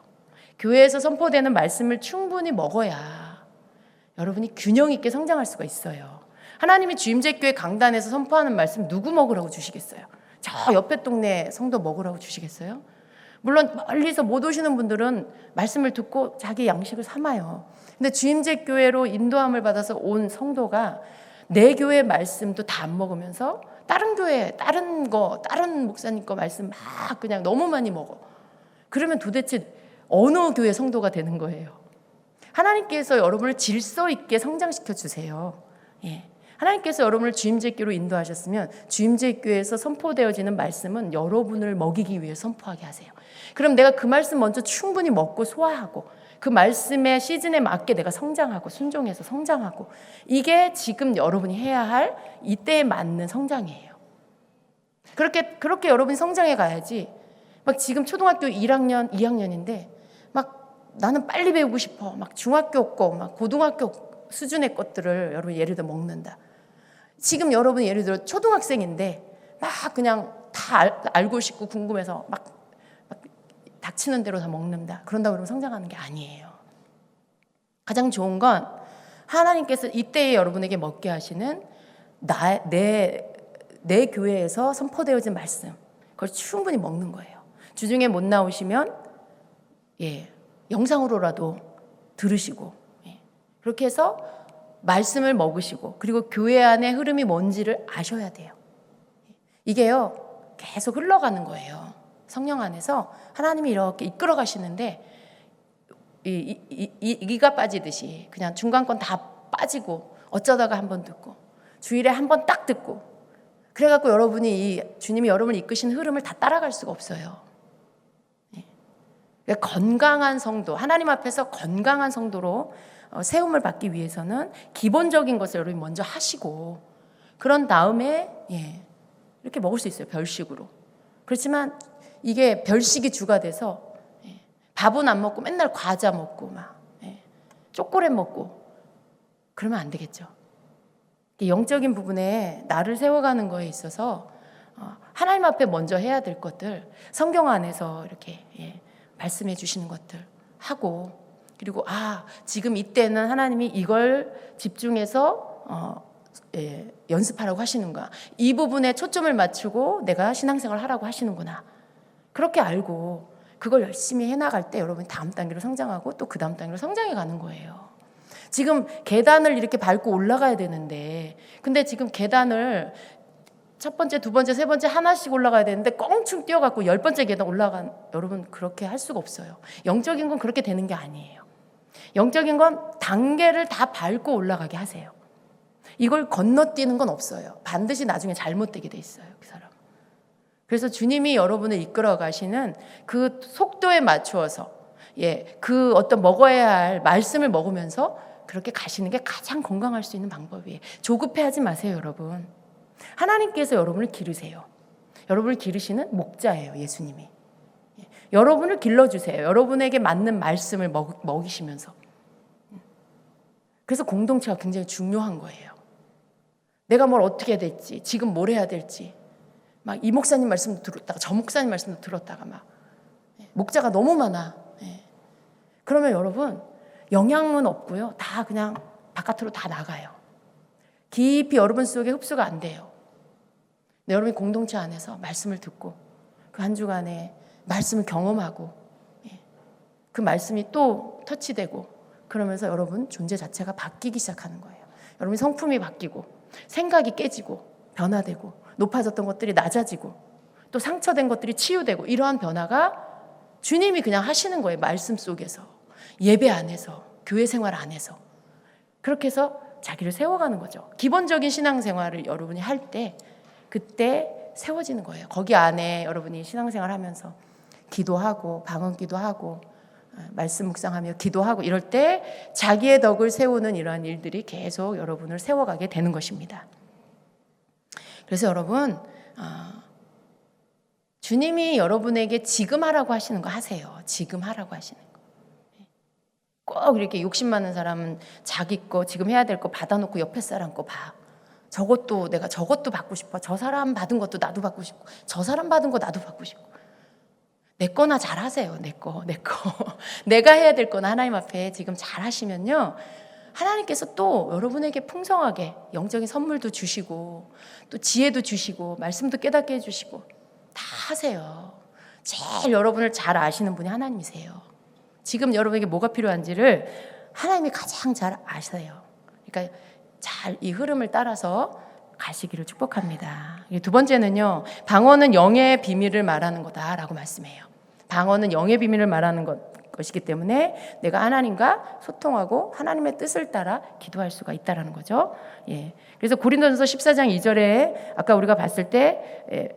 교회에서 선포되는 말씀을 충분히 먹어야 여러분이 균형 있게 성장할 수가 있어요. 하나님이 주임제교회 강단에서 선포하는 말씀 누구 먹으라고 주시겠어요? 저 옆에 동네 성도 먹으라고 주시겠어요? 물론 멀리서 못 오시는 분들은 말씀을 듣고 자기 양식을 삼아요. 근데 주임제교회로 인도함을 받아서 온 성도가 내 교회 말씀도 다 안 먹으면서 다른 교회, 다른 목사님 거 말씀 막 그냥 너무 많이 먹어. 그러면 도대체 어느 교회 성도가 되는 거예요? 하나님께서 여러분을 질서 있게 성장시켜 주세요. 예. 하나님께서 여러분을 주임제교로 인도하셨으면 주임제교에서 선포되어지는 말씀은 여러분을 먹이기 위해 선포하게 하세요. 그럼 내가 그 말씀 먼저 충분히 먹고 소화하고 그 말씀의 시즌에 맞게 내가 성장하고 순종해서 성장하고, 이게 지금 여러분이 해야 할 이때에 맞는 성장이에요. 그렇게 여러분이 성장해 가야지 막 지금 초등학교 1학년, 2학년인데 막 나는 빨리 배우고 싶어. 막 중학교 거, 막 고등학교 수준의 것들을 여러분 예를 들어 먹는다. 지금 여러분 예를 들어 초등학생인데 막 그냥 다 알고 싶고 궁금해서 막 닥치는 대로 다 먹는다. 그런다고 그러면 성장하는 게 아니에요. 가장 좋은 건 하나님께서 이때에 여러분에게 먹게 하시는 내 교회에서 선포되어진 말씀, 그걸 충분히 먹는 거예요. 주중에 못 나오시면 영상으로라도 들으시고, 그렇게 해서 말씀을 먹으시고, 그리고 교회 안의 흐름이 뭔지를 아셔야 돼요. 이게요 계속 흘러가는 거예요. 성령 안에서 하나님이 이렇게 이끌어 가시는데 이가 빠지듯이 그냥 중간 건 다 빠지고 어쩌다가 한번 듣고 주일에 한번 딱 듣고, 그래갖고 주님이 여러분을 이끄신 흐름을 다 따라갈 수가 없어요. 건강한 성도, 하나님 앞에서 건강한 성도로 세움을 받기 위해서는 기본적인 것을 여러분이 먼저 하시고, 그런 다음에 이렇게 먹을 수 있어요. 별식으로. 그렇지만 이게 별식이 주가 돼서 밥은 안 먹고 맨날 과자 먹고 막 초콜릿 먹고 그러면 안 되겠죠. 영적인 부분에 나를 세워가는 거에 있어서 하나님 앞에 먼저 해야 될 것들, 성경 안에서 이렇게 말씀해 주시는 것들 하고, 그리고 지금 이때는 하나님이 이걸 집중해서 연습하라고 하시는구나, 이 부분에 초점을 맞추고 내가 신앙생활을 하라고 하시는구나, 그렇게 알고 그걸 열심히 해나갈 때 여러분이 다음 단계로 성장하고 또 그 다음 단계로 성장해 가는 거예요. 지금 계단을 이렇게 밟고 올라가야 되는데, 근데 지금 계단을 첫 번째, 두 번째, 세 번째 하나씩 올라가야 되는데 껑충 뛰어갖고 10번째 계단 올라간, 여러분 그렇게 할 수가 없어요. 영적인 건 그렇게 되는 게 아니에요. 영적인 건 단계를 다 밟고 올라가게 하세요. 이걸 건너뛰는 건 없어요. 반드시 나중에 잘못되게 돼 있어요, 그 사람. 그래서 주님이 여러분을 이끌어 가시는 그 속도에 맞추어서 그 어떤 먹어야 할 말씀을 먹으면서 그렇게 가시는 게 가장 건강할 수 있는 방법이에요. 조급해하지 마세요, 여러분. 하나님께서 여러분을 기르세요. 여러분을 기르시는 목자예요, 예수님이. 여러분을 길러주세요. 여러분에게 맞는 말씀을 먹이시면서. 그래서 공동체가 굉장히 중요한 거예요. 내가 뭘 어떻게 해야 될지, 지금 뭘 해야 될지, 막 이 목사님 말씀도 들었다가 저 목사님 말씀도 들었다가 막 목자가 너무 많아. 그러면 여러분 영향은 없고요, 다 그냥 바깥으로 다 나가요. 깊이 여러분 속에 흡수가 안 돼요. 근데 여러분이 공동체 안에서 말씀을 듣고 그 한 주간에 말씀을 경험하고 그 말씀이 또 터치되고, 그러면서 여러분 존재 자체가 바뀌기 시작하는 거예요. 여러분 성품이 바뀌고 생각이 깨지고 변화되고 높아졌던 것들이 낮아지고 또 상처된 것들이 치유되고, 이러한 변화가 주님이 그냥 하시는 거예요. 말씀 속에서, 예배 안에서, 교회 생활 안에서. 그렇게 해서 자기를 세워가는 거죠. 기본적인 신앙생활을 여러분이 할 때 그때 세워지는 거예요. 거기 안에 여러분이 신앙생활 하면서 기도하고 방언기도 하고 말씀 묵상하며 기도하고 이럴 때 자기의 덕을 세우는 이러한 일들이 계속 여러분을 세워가게 되는 것입니다. 그래서 여러분 주님이 여러분에게 지금 하라고 하시는 거 하세요. 지금 하라고 하시는 거. 꼭 이렇게 욕심 많은 사람은 자기 거 지금 해야 될 거 받아놓고 옆에 사람 거 봐. 내가 저것도 받고 싶어. 저 사람 받은 것도 나도 받고 싶고, 저 사람 받은 거 나도 받고 싶고. 내 거나 잘 하세요. 내 거. 내가 해야 될 거나 하나님 앞에 지금 잘 하시면요, 하나님께서 또 여러분에게 풍성하게 영적인 선물도 주시고 또 지혜도 주시고 말씀도 깨닫게 해주시고 다 하세요. 제일 여러분을 잘 아시는 분이 하나님이세요. 지금 여러분에게 뭐가 필요한지를 하나님이 가장 잘 아세요. 그러니까 잘 이 흐름을 따라서 가시기를 축복합니다. 두 번째는요, 방언은 영의 비밀을 말하는 거다라고 말씀해요. 방언은 영의 비밀을 말하는 것이기 때문에 내가 하나님과 소통하고 하나님의 뜻을 따라 기도할 수가 있다라는 거죠. 예. 그래서 고린도전서 14장 2절에 아까 우리가 봤을 때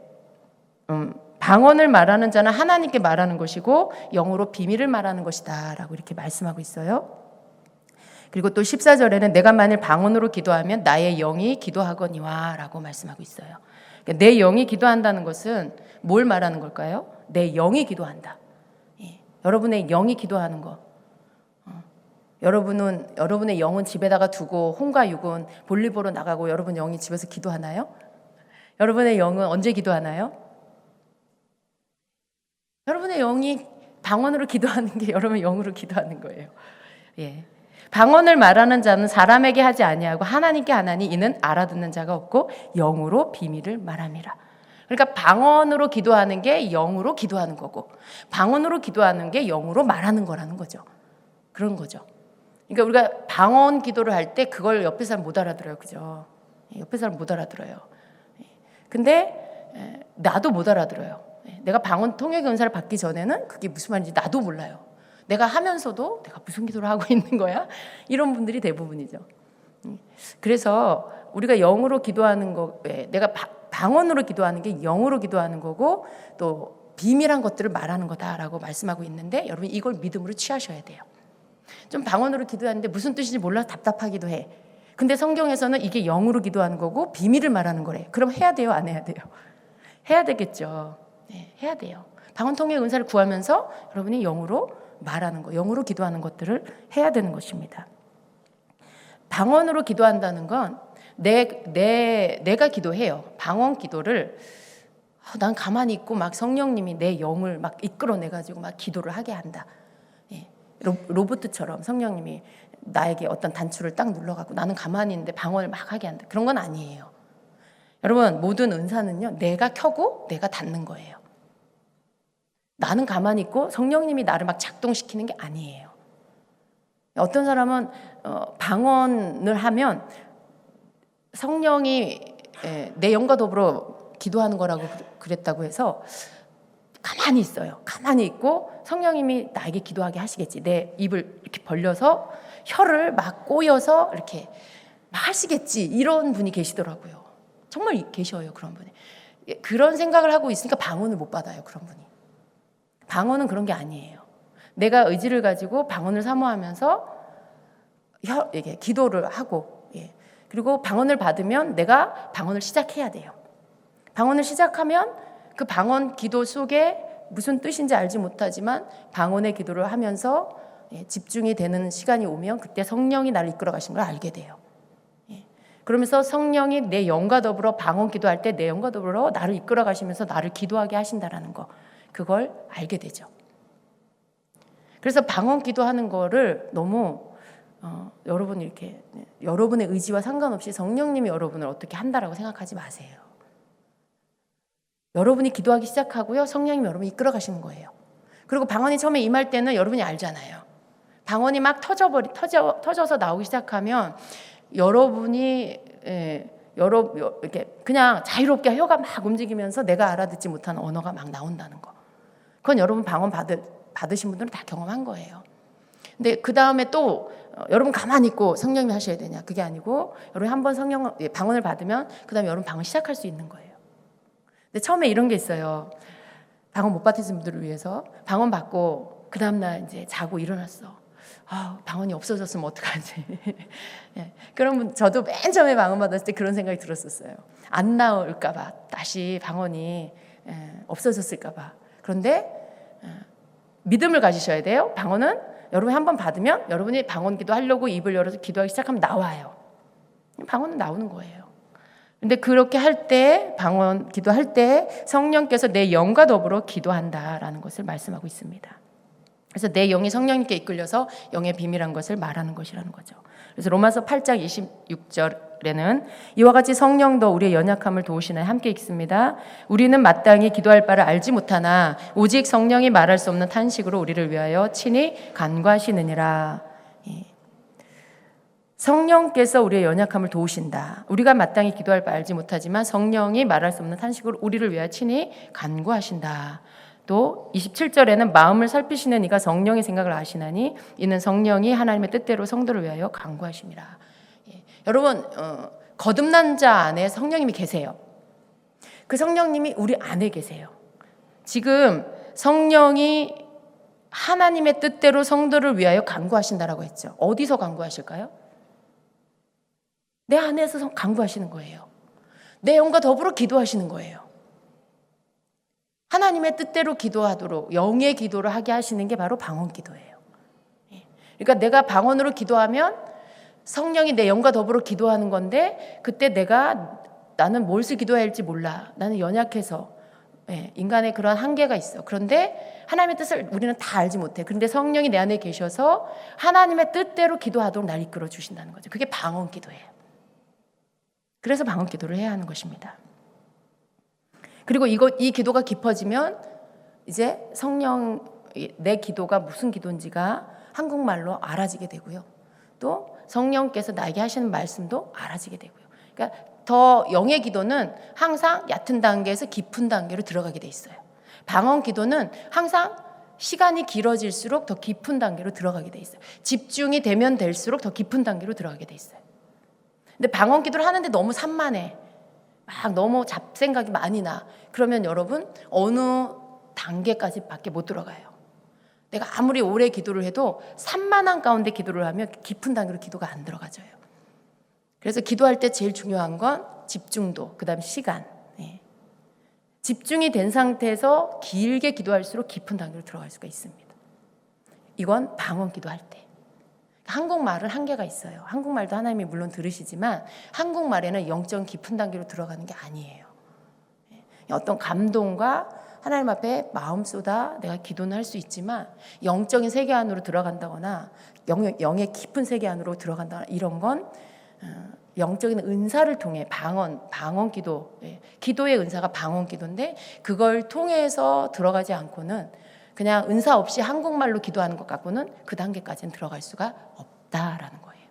방언을 말하는 자는 하나님께 말하는 것이고 영으로 비밀을 말하는 것이다라고 이렇게 말씀하고 있어요. 그리고 또 14절에는 내가 만일 방언으로 기도하면 나의 영이 기도하거니와 라고 말씀하고 있어요. 그러니까 내 영이 기도한다는 것은 뭘 말하는 걸까요? 내 영이 기도한다. 예. 여러분의 영이 기도하는 거. 여러분의 영은 집에다가 두고 혼과 육은 볼일 보러 나가고 여러분 영이 집에서 기도하나요? 여러분의 영은 언제 기도하나요? 여러분의 영이 방언으로 기도하는 게 여러분의 영으로 기도하는 거예요. 예. 방언을 말하는 자는 사람에게 하지 아니하고 하나님께 하나니 이는 알아듣는 자가 없고 영으로 비밀을 말함이라. 그러니까 방언으로 기도하는 게 영으로 기도하는 거고 방언으로 기도하는 게 영으로 말하는 거라는 거죠. 그런 거죠. 그러니까 우리가 방언 기도를 할 때 그걸 옆에 사람 못 알아들어요. 그죠? 옆에 사람 못 알아들어요. 근데 나도 못 알아들어요. 내가 방언 통역의 은사를 받기 전에는 그게 무슨 말인지 나도 몰라요. 내가 하면서도 내가 무슨 기도를 하고 있는 거야? 이런 분들이 대부분이죠. 그래서 우리가 영으로 기도하는 거, 내가 방언으로 기도하는 게 영으로 기도하는 거고 또 비밀한 것들을 말하는 거다라고 말씀하고 있는데 여러분 이걸 믿음으로 취하셔야 돼요. 좀 방언으로 기도하는데 무슨 뜻인지 몰라 답답하기도 해. 근데 성경에서는 이게 영으로 기도하는 거고 비밀을 말하는 거래. 그럼 해야 돼요? 안 해야 돼요? 해야 되겠죠. 네, 해야 돼요. 방언 통역 은사를 구하면서 여러분이 영으로 말하는 거, 영으로 기도하는 것들을 해야 되는 것입니다. 방언으로 기도한다는 건 내가 기도해요. 방언 기도를 난 가만히 있고 막 성령님이 내 영을 막 이끌어내가지고 막 기도를 하게 한다. 예. 로봇처럼 성령님이 나에게 어떤 단추를 딱 눌러갖고 나는 가만히 있는데 방언을 막 하게 한다. 그런 건 아니에요. 여러분 모든 은사는요 내가 켜고 내가 닫는 거예요. 나는 가만히 있고 성령님이 나를 막 작동시키는 게 아니에요. 어떤 사람은 방언을 하면 성령이 내 영과 더불어 기도하는 거라고 그랬다고 해서 가만히 있어요. 가만히 있고 성령님이 나에게 기도하게 하시겠지. 내 입을 이렇게 벌려서 혀를 막 꼬여서 이렇게 막 하시겠지. 이런 분이 계시더라고요. 정말 계셔요. 그런 분이. 그런 생각을 하고 있으니까 방언을 못 받아요. 그런 분이. 방언은 그런 게 아니에요. 내가 의지를 가지고 방언을 사모하면서 이게 기도를 하고 그리고 방언을 받으면 내가 방언을 시작해야 돼요. 방언을 시작하면 그 방언 기도 속에 무슨 뜻인지 알지 못하지만 방언의 기도를 하면서 집중이 되는 시간이 오면 그때 성령이 나를 이끌어 가신 걸 알게 돼요. 그러면서 성령이 내 영과 더불어 방언 기도할 때 내 영과 더불어 나를 이끌어 가시면서 나를 기도하게 하신다라는 거 그걸 알게 되죠. 그래서 방언 기도하는 거를 너무 여러분 이렇게 여러분의 의지와 상관없이 성령님이 여러분을 어떻게 한다라고 생각하지 마세요. 여러분이 기도하기 시작하고요. 성령님이 여러분을 이끌어 가시는 거예요. 그리고 방언이 처음에 임할 때는 여러분이 알잖아요. 방언이 막 터져서 나오기 시작하면 여러분이 이렇게 그냥 자유롭게 혀가 막 움직이면서 내가 알아듣지 못하는 언어가 막 나온다는 거. 그건 여러분 방언 받으신 분들은 다 경험한 거예요. 근데 그 다음에 또 여러분 가만히 있고 성령님이 하셔야 되냐? 그게 아니고 여러분 한번 방언을 받으면 그 다음에 여러분 방언 시작할 수 있는 거예요. 근데 처음에 이런 게 있어요. 방언 못 받으신 분들을 위해서 방언 받고 그 다음날 이제 자고 일어났어. 방언이 없어졌으면 어떡하지? 그런 분 저도 맨 처음에 방언 받았을 때 그런 생각이 들었었어요. 안 나올까봐 다시 방언이 없어졌을까봐. 그런데 믿음을 가지셔야 돼요. 방언은 여러분이 한번 받으면 여러분이 방언 기도하려고 입을 열어서 기도하기 시작하면 나와요. 방언은 나오는 거예요. 근데 그렇게 할 때 방언 기도할 때 성령께서 내 영과 더불어 기도한다라는 것을 말씀하고 있습니다. 그래서 내 영이 성령님께 이끌려서 영의 비밀한 것을 말하는 것이라는 거죠. 그래서 로마서 8장 26절에는 이와 같이 성령도 우리의 연약함을 도우시나요? 함께 읽습니다. 우리는 마땅히 기도할 바를 알지 못하나 오직 성령이 말할 수 없는 탄식으로 우리를 위하여 친히 간구하시느니라. 성령께서 우리의 연약함을 도우신다. 우리가 마땅히 기도할 바 알지 못하지만 성령이 말할 수 없는 탄식으로 우리를 위하여 친히 간구하신다. 또 27절에는 마음을 살피시는 이가 성령의 생각을 아시나니 이는 성령이 하나님의 뜻대로 성도를 위하여 간구하심이라. 여러분, 거듭난 자 안에 성령님이 계세요. 그 성령님이 우리 안에 계세요. 지금 성령이 하나님의 뜻대로 성도를 위하여 간구하신다라고 했죠. 어디서 간구하실까요? 내 안에서 간구하시는 거예요. 내 영과 더불어 기도하시는 거예요. 하나님의 뜻대로 기도하도록 영의 기도를 하게 하시는 게 바로 방언 기도예요. 그러니까 내가 방언으로 기도하면 성령이 내 영과 더불어 기도하는 건데, 그때 나는 무엇을 기도해야 할지 몰라. 나는 연약해서, 인간의 그런 한계가 있어. 그런데 하나님의 뜻을 우리는 다 알지 못해. 그런데 성령이 내 안에 계셔서 하나님의 뜻대로 기도하도록 날 이끌어 주신다는 거죠. 그게 방언 기도예요. 그래서 방언 기도를 해야 하는 것입니다. 그리고 이 기도가 깊어지면 이제 내 기도가 무슨 기도인지가 한국말로 알아지게 되고요. 또 성령께서 나에게 하시는 말씀도 알아지게 되고요. 그러니까 더 영의 기도는 항상 얕은 단계에서 깊은 단계로 들어가게 돼 있어요. 방언 기도는 항상 시간이 길어질수록 더 깊은 단계로 들어가게 돼 있어요. 집중이 되면 될수록 더 깊은 단계로 들어가게 돼 있어요. 근데 방언 기도를 하는데 너무 산만해. 막 너무 잡생각이 많이 나. 그러면 여러분 어느 단계까지밖에 못 들어가요. 내가 아무리 오래 기도를 해도 산만한 가운데 기도를 하면 깊은 단계로 기도가 안 들어가져요. 그래서 기도할 때 제일 중요한 건 집중도, 그다음 시간. 집중이 된 상태에서 길게 기도할수록 깊은 단계로 들어갈 수가 있습니다. 이건 방언 기도할 때. 한국말은 한계가 있어요. 한국말도 하나님이 물론 들으시지만 한국말에는 영적 깊은 단계로 들어가는 게 아니에요. 어떤 감동과 하나님 앞에 마음 쏟아 내가 기도는 할 수 있지만 영적인 세계 안으로 들어간다거나 영의 깊은 세계 안으로 들어간다거나 이런 건 영적인 은사를 통해 방언 기도, 기도의 은사가 방언 기도인데 그걸 통해서 들어가지 않고는 그냥 은사 없이 한국말로 기도하는 것 갖고는 그 단계까지는 들어갈 수가 없다라는 거예요.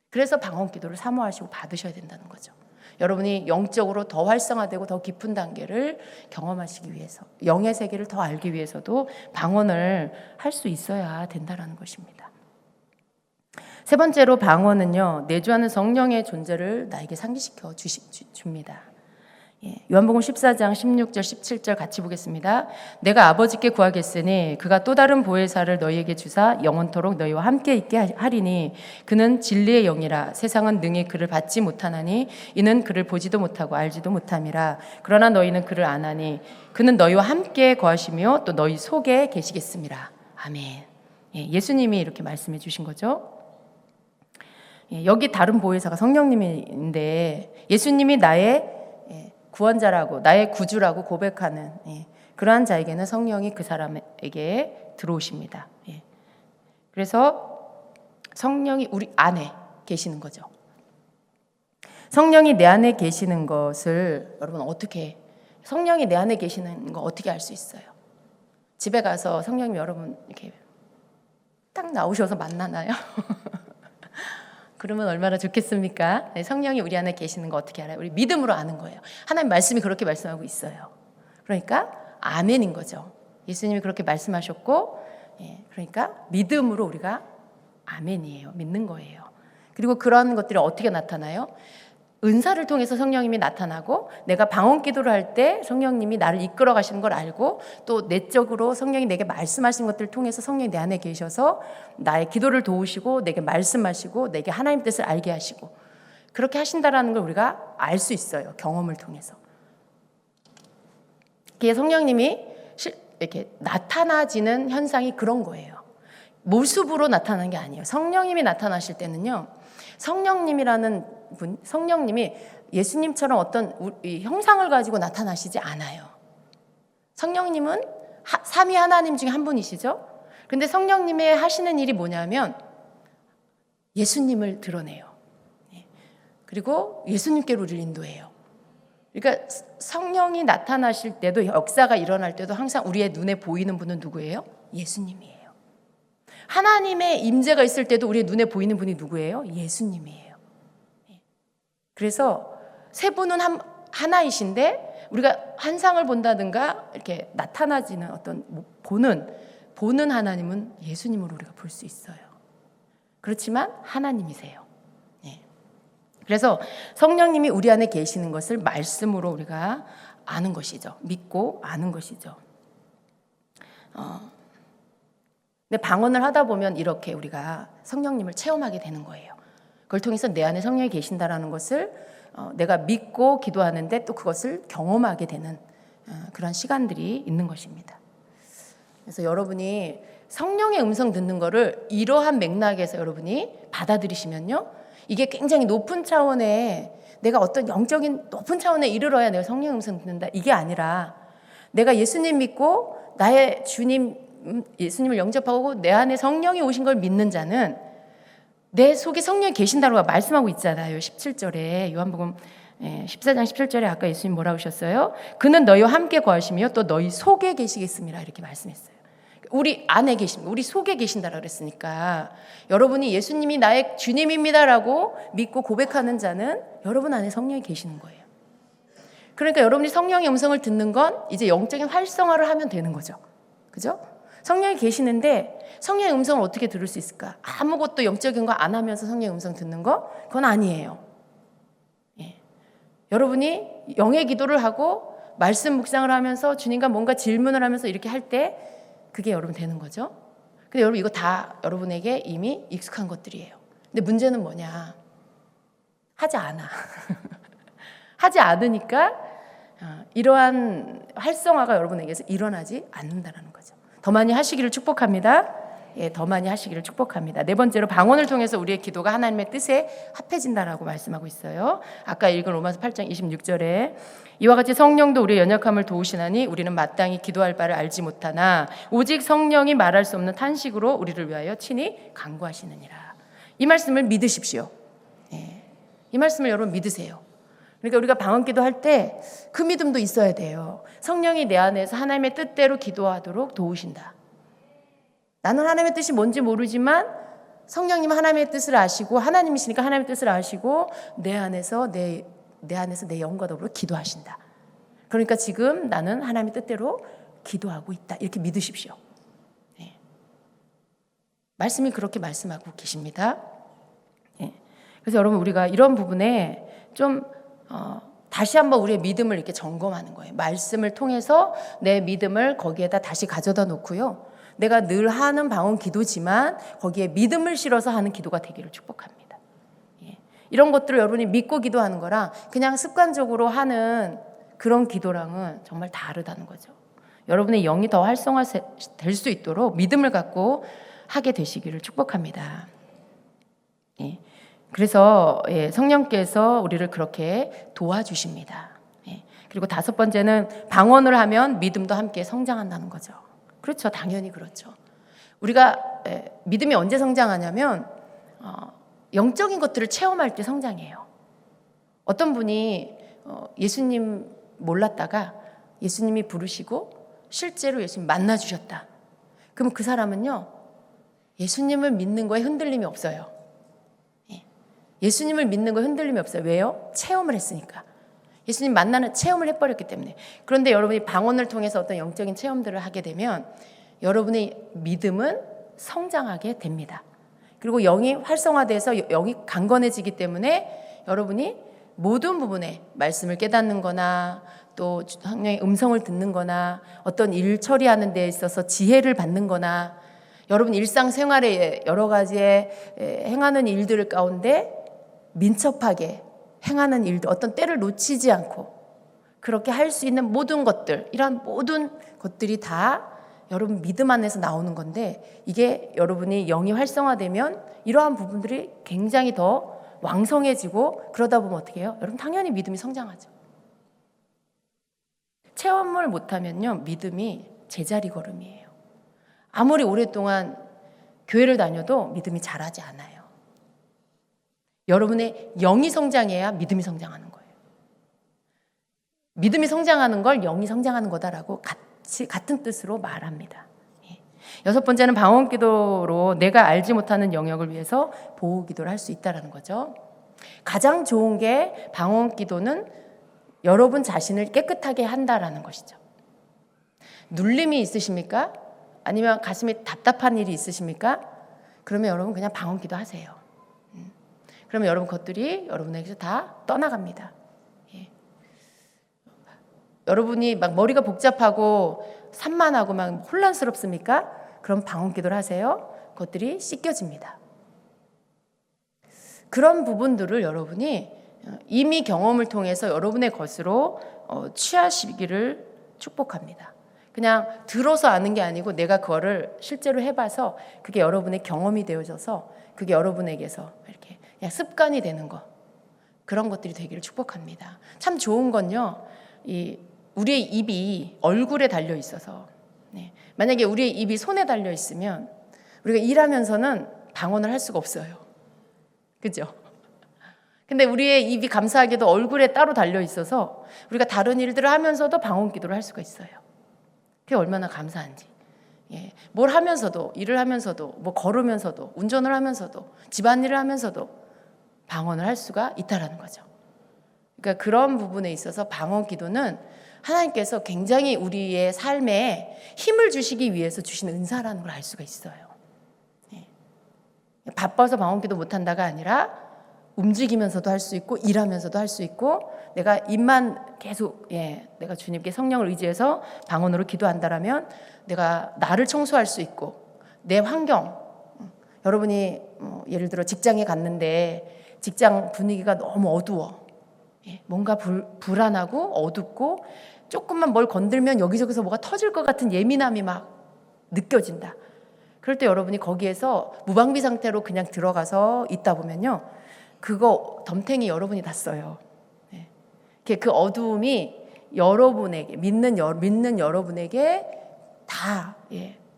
그래서 방언 기도를 사모하시고 받으셔야 된다는 거죠. 여러분이 영적으로 더 활성화되고 더 깊은 단계를 경험하시기 위해서, 영의 세계를 더 알기 위해서도 방언을 할 수 있어야 된다라는 것입니다. 세 번째로 방언은요, 내주하는 성령의 존재를 나에게 상기시켜 줍니다. 요한복음 14장 16절 17절 같이 보겠습니다. 내가 아버지께 구하겠으니 그가 또 다른 보혜사를 너희에게 주사 영원토록 너희와 함께 있게 하리니 그는 진리의 영이라. 세상은 능히 그를 받지 못하나니 이는 그를 보지도 못하고 알지도 못함이라. 그러나 너희는 그를 아나니 그는 너희와 함께 거하시며 또 너희 속에 계시겠습니다. 아멘. 예수님이 이렇게 말씀해 주신 거죠. 여기 다른 보혜사가 성령님인데 예수님이 나의 구원자라고, 나의 구주라고 고백하는 그러한 자에게는 성령이 그 사람에게 들어오십니다. 그래서 성령이 우리 안에 계시는 거죠. 성령이 내 안에 계시는 것을 여러분 성령이 내 안에 계시는 거 어떻게 알 수 있어요? 집에 가서 성령님 여러분 이렇게 딱 나오셔서 만나나요? 그러면 얼마나 좋겠습니까? 성령이 우리 안에 계시는 거 어떻게 알아요? 우리 믿음으로 아는 거예요. 하나님 말씀이 그렇게 말씀하고 있어요. 그러니까 아멘인 거죠. 예수님이 그렇게 말씀하셨고, 그러니까 믿음으로 우리가 아멘이에요. 믿는 거예요. 그리고 그런 것들이 어떻게 나타나요? 은사를 통해서 성령님이 나타나고, 내가 방언 기도를 할 때 성령님이 나를 이끌어 가시는 걸 알고, 또 내적으로 성령이 내게 말씀하신 것들을 통해서 성령이 내 안에 계셔서 나의 기도를 도우시고 내게 말씀하시고 내게 하나님 뜻을 알게 하시고 그렇게 하신다라는 걸 우리가 알 수 있어요. 경험을 통해서. 그게 성령님이 이렇게 나타나지는 현상이 그런 거예요. 모습으로 나타나는 게 아니에요. 성령님이 나타나실 때는요, 성령님이 예수님처럼 어떤 형상을 가지고 나타나시지 않아요. 성령님은 삼위 하나님 중에 한 분이시죠. 그런데 성령님의 하시는 일이 뭐냐면 예수님을 드러내요. 그리고 예수님께로 우리를 인도해요. 그러니까 성령이 나타나실 때도, 역사가 일어날 때도 항상 우리의 눈에 보이는 분은 누구예요? 예수님이에요. 하나님의 임재가 있을 때도 우리의 눈에 보이는 분이 누구예요? 예수님이에요. 그래서 세 분은 하나이신데 우리가 환상을 본다든가 이렇게 나타나지는 어떤 보는 하나님은 예수님으로 우리가 볼 수 있어요. 그렇지만 하나님이세요. 그래서 성령님이 우리 안에 계시는 것을 말씀으로 우리가 아는 것이죠. 믿고 아는 것이죠. 근데 방언을 하다 보면 이렇게 우리가 성령님을 체험하게 되는 거예요. 그걸 통해서 내 안에 성령이 계신다라는 것을 내가 믿고 기도하는데 또 그것을 경험하게 되는 그런 시간들이 있는 것입니다. 그래서 여러분이 성령의 음성 듣는 거를 이러한 맥락에서 여러분이 받아들이시면요, 이게 굉장히 높은 차원의, 내가 어떤 영적인 높은 차원에 이르러야 내가 성령의 음성 듣는다, 이게 아니라 내가 예수님 믿고 나의 주님 예수님을 영접하고 내 안에 성령이 오신 걸 믿는 자는 내 속에 성령이 계신다고 말씀하고 있잖아요. 17절에 요한복음 14장 17절에 아까 예수님 뭐라고 하셨어요? 그는 너희와 함께 거하시며 또 너희 속에 계시겠습니다, 이렇게 말씀했어요. 우리 안에 계십니다. 우리 속에 계신다라고 그랬으니까 여러분이 예수님이 나의 주님입니다라고 믿고 고백하는 자는 여러분 안에 성령이 계시는 거예요. 그러니까 여러분이 성령의 음성을 듣는 건 이제 영적인 활성화를 하면 되는 거죠. 그죠? 성령이 계시는데 성령의 음성을 어떻게 들을 수 있을까? 아무것도 영적인 거 안 하면서 성령의 음성 듣는 거? 그건 아니에요. 여러분이 영의 기도를 하고 말씀 묵상을 하면서 주님과 뭔가 질문을 하면서 이렇게 할 때 그게 여러분 되는 거죠. 근데 여러분 이거 다 여러분에게 이미 익숙한 것들이에요. 근데 문제는 뭐냐? 하지 않아. 하지 않으니까 이러한 활성화가 여러분에게서 일어나지 않는다는 거죠. 더 많이 하시기를 축복합니다. 더 많이 하시기를 축복합니다. 네 번째로 방언을 통해서 우리의 기도가 하나님의 뜻에 합해진다라고 말씀하고 있어요. 아까 읽은 로마서 8장 26절에 이와 같이 성령도 우리의 연약함을 도우시나니 우리는 마땅히 기도할 바를 알지 못하나 오직 성령이 말할 수 없는 탄식으로 우리를 위하여 친히 간구하시느니라. 이 말씀을 믿으십시오. 이 말씀을 여러분 믿으세요. 그러니까 우리가 방언 기도할 때 그 믿음도 있어야 돼요. 성령이 내 안에서 하나님의 뜻대로 기도하도록 도우신다. 나는 하나님의 뜻이 뭔지 모르지만 성령님은 하나님의 뜻을 아시고 하나님이시니까 하나님의 뜻을 아시고 내 안에서 내 영과 더불어 기도하신다. 그러니까 지금 나는 하나님의 뜻대로 기도하고 있다. 이렇게 믿으십시오. 말씀이 그렇게 말씀하고 계십니다. 그래서 여러분 우리가 이런 부분에 좀 다시 한번 우리의 믿음을 이렇게 점검하는 거예요. 말씀을 통해서 내 믿음을 거기에다 다시 가져다 놓고요. 내가 늘 하는 방언 기도지만 거기에 믿음을 실어서 하는 기도가 되기를 축복합니다. 이런 것들을 여러분이 믿고 기도하는 거랑 그냥 습관적으로 하는 그런 기도랑은 정말 다르다는 거죠. 여러분의 영이 더 활성화될 수 있도록 믿음을 갖고 하게 되시기를 축복합니다. 그래서 성령께서 우리를 그렇게 도와주십니다. 그리고 다섯 번째는 방언을 하면 믿음도 함께 성장한다는 거죠. 그렇죠. 당연히 그렇죠. 우리가 믿음이 언제 성장하냐면 영적인 것들을 체험할 때 성장해요. 어떤 분이 예수님 몰랐다가 예수님이 부르시고 실제로 예수님 만나주셨다. 그러면 그 사람은요, 예수님을 믿는 거에 흔들림이 없어요. 예수님을 믿는 거에 흔들림이 없어요. 왜요? 체험을 했으니까. 예수님 만나는 체험을 해버렸기 때문에. 그런데 여러분이 방언을 통해서 어떤 영적인 체험들을 하게 되면 여러분의 믿음은 성장하게 됩니다. 그리고 영이 활성화돼서 영이 강건해지기 때문에 여러분이 모든 부분에 말씀을 깨닫는 거나 또 성령의 음성을 듣는 거나 어떤 일 처리하는 데 있어서 지혜를 받는 거나 여러분 일상생활에 여러 가지의 행하는 일들 가운데 민첩하게 행하는 일도 어떤 때를 놓치지 않고 그렇게 할 수 있는 모든 것들, 이런 모든 것들이 다 여러분 믿음 안에서 나오는 건데 이게 여러분이 영이 활성화되면 이러한 부분들이 굉장히 더 왕성해지고 그러다 보면 어떻게 해요? 여러분 당연히 믿음이 성장하죠. 체험을 못하면요 믿음이 제자리 걸음이에요. 아무리 오랫동안 교회를 다녀도 믿음이 자라지 않아요. 여러분의 영이 성장해야 믿음이 성장하는 거예요. 믿음이 성장하는 걸 영이 성장하는 거다라고 같은 뜻으로 말합니다. 여섯 번째는 방언기도로 내가 알지 못하는 영역을 위해서 보호기도를 할 수 있다는 거죠. 가장 좋은 게 방언기도는 여러분 자신을 깨끗하게 한다라는 것이죠. 눌림이 있으십니까? 아니면 가슴이 답답한 일이 있으십니까? 그러면 여러분 그냥 방언기도 하세요. 그러면 여러분 것들이 여러분에게서 다 떠나갑니다. 여러분이 막 머리가 복잡하고 산만하고 막 혼란스럽습니까? 그럼 방언기도를 하세요. 그것들이 씻겨집니다. 그런 부분들을 여러분이 이미 경험을 통해서 여러분의 것으로 취하시기를 축복합니다. 그냥 들어서 아는 게 아니고 내가 그거를 실제로 해봐서 그게 여러분의 경험이 되어져서 그게 여러분에게서 이렇게 그냥 습관이 되는 것, 그런 것들이 되기를 축복합니다. 참 좋은 건요, 우리의 입이 얼굴에 달려 있어서, 만약에 우리의 입이 손에 달려 있으면 우리가 일하면서는 방언을 할 수가 없어요. 그죠? 근데 우리의 입이 감사하게도 얼굴에 따로 달려 있어서 우리가 다른 일들을 하면서도 방언 기도를 할 수가 있어요. 그게 얼마나 감사한지. 뭘 하면서도, 일을 하면서도, 뭐 걸으면서도, 운전을 하면서도, 집안일을 하면서도 방언을 할 수가 있다라는 거죠. 그러니까 그런 부분에 있어서 방언 기도는 하나님께서 굉장히 우리의 삶에 힘을 주시기 위해서 주신 은사라는 걸 알 수가 있어요. 바빠서 방언 기도 못한다가 아니라 움직이면서도 할 수 있고 일하면서도 할 수 있고 내가 입만 계속 내가 주님께 성령을 의지해서 방언으로 기도한다라면 내가 나를 청소할 수 있고 내 환경, 여러분이 예를 들어 직장에 갔는데 직장 분위기가 너무 어두워, 뭔가 불안하고 어둡고 조금만 뭘 건들면 여기저기서 뭐가 터질 것 같은 예민함이 막 느껴진다. 그럴 때 여러분이 거기에서 무방비 상태로 그냥 들어가서 있다 보면요, 그거 덤탱이 여러분이 다 써요. 그 어두움이 여러분에게 믿는 여러분에게 다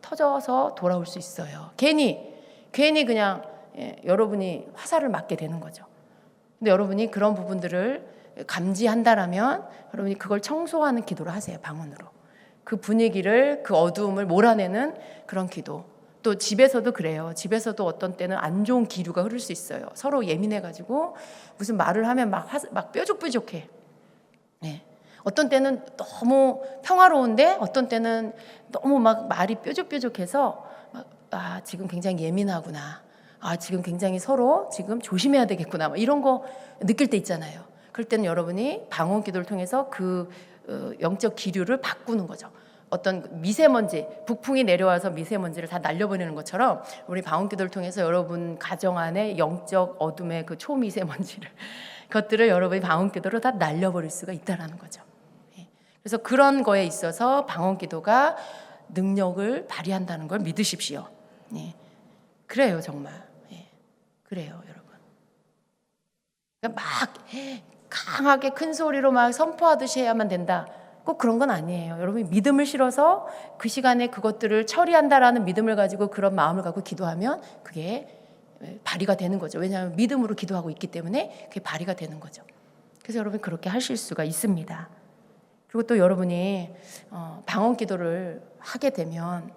터져서 돌아올 수 있어요. 괜히 그냥 여러분이 화살을 맞게 되는 거죠. 근데 여러분이 그런 부분들을 감지한다라면 여러분이 그걸 청소하는 기도를 하세요. 방언으로 그 분위기를, 그 어두움을 몰아내는 그런 기도. 또 집에서도 그래요. 집에서도 어떤 때는 안 좋은 기류가 흐를 수 있어요. 서로 예민해가지고 무슨 말을 하면 막 뾰족뾰족해. 어떤 때는 너무 평화로운데 어떤 때는 너무 막 말이 뾰족뾰족해서 지금 굉장히 예민하구나. 지금 굉장히 서로 지금 조심해야 되겠구나. 이런 거 느낄 때 있잖아요. 그럴 때는 여러분이 방언 기도를 통해서 그 영적 기류를 바꾸는 거죠. 어떤 미세먼지, 북풍이 내려와서 미세먼지를 다 날려버리는 것처럼 우리 방언 기도를 통해서 여러분 가정 안에 영적 어둠의 그 초미세먼지를 그것들을 여러분이 방언 기도로 다 날려버릴 수가 있다라는 거죠. 그래서 그런 거에 있어서 방언 기도가 능력을 발휘한다는 걸 믿으십시오. 그래요, 정말. 그래요, 여러분. 그러니까 막 강하게 큰 소리로 막 선포하듯이 해야만 된다. 꼭 그런 건 아니에요. 여러분이 믿음을 실어서 그 시간에 그것들을 처리한다라는 믿음을 가지고 그런 마음을 갖고 기도하면 그게 발휘가 되는 거죠. 왜냐하면 믿음으로 기도하고 있기 때문에 그게 발휘가 되는 거죠. 그래서 여러분 그렇게 하실 수가 있습니다. 그리고 또 여러분이 방언 기도를 하게 되면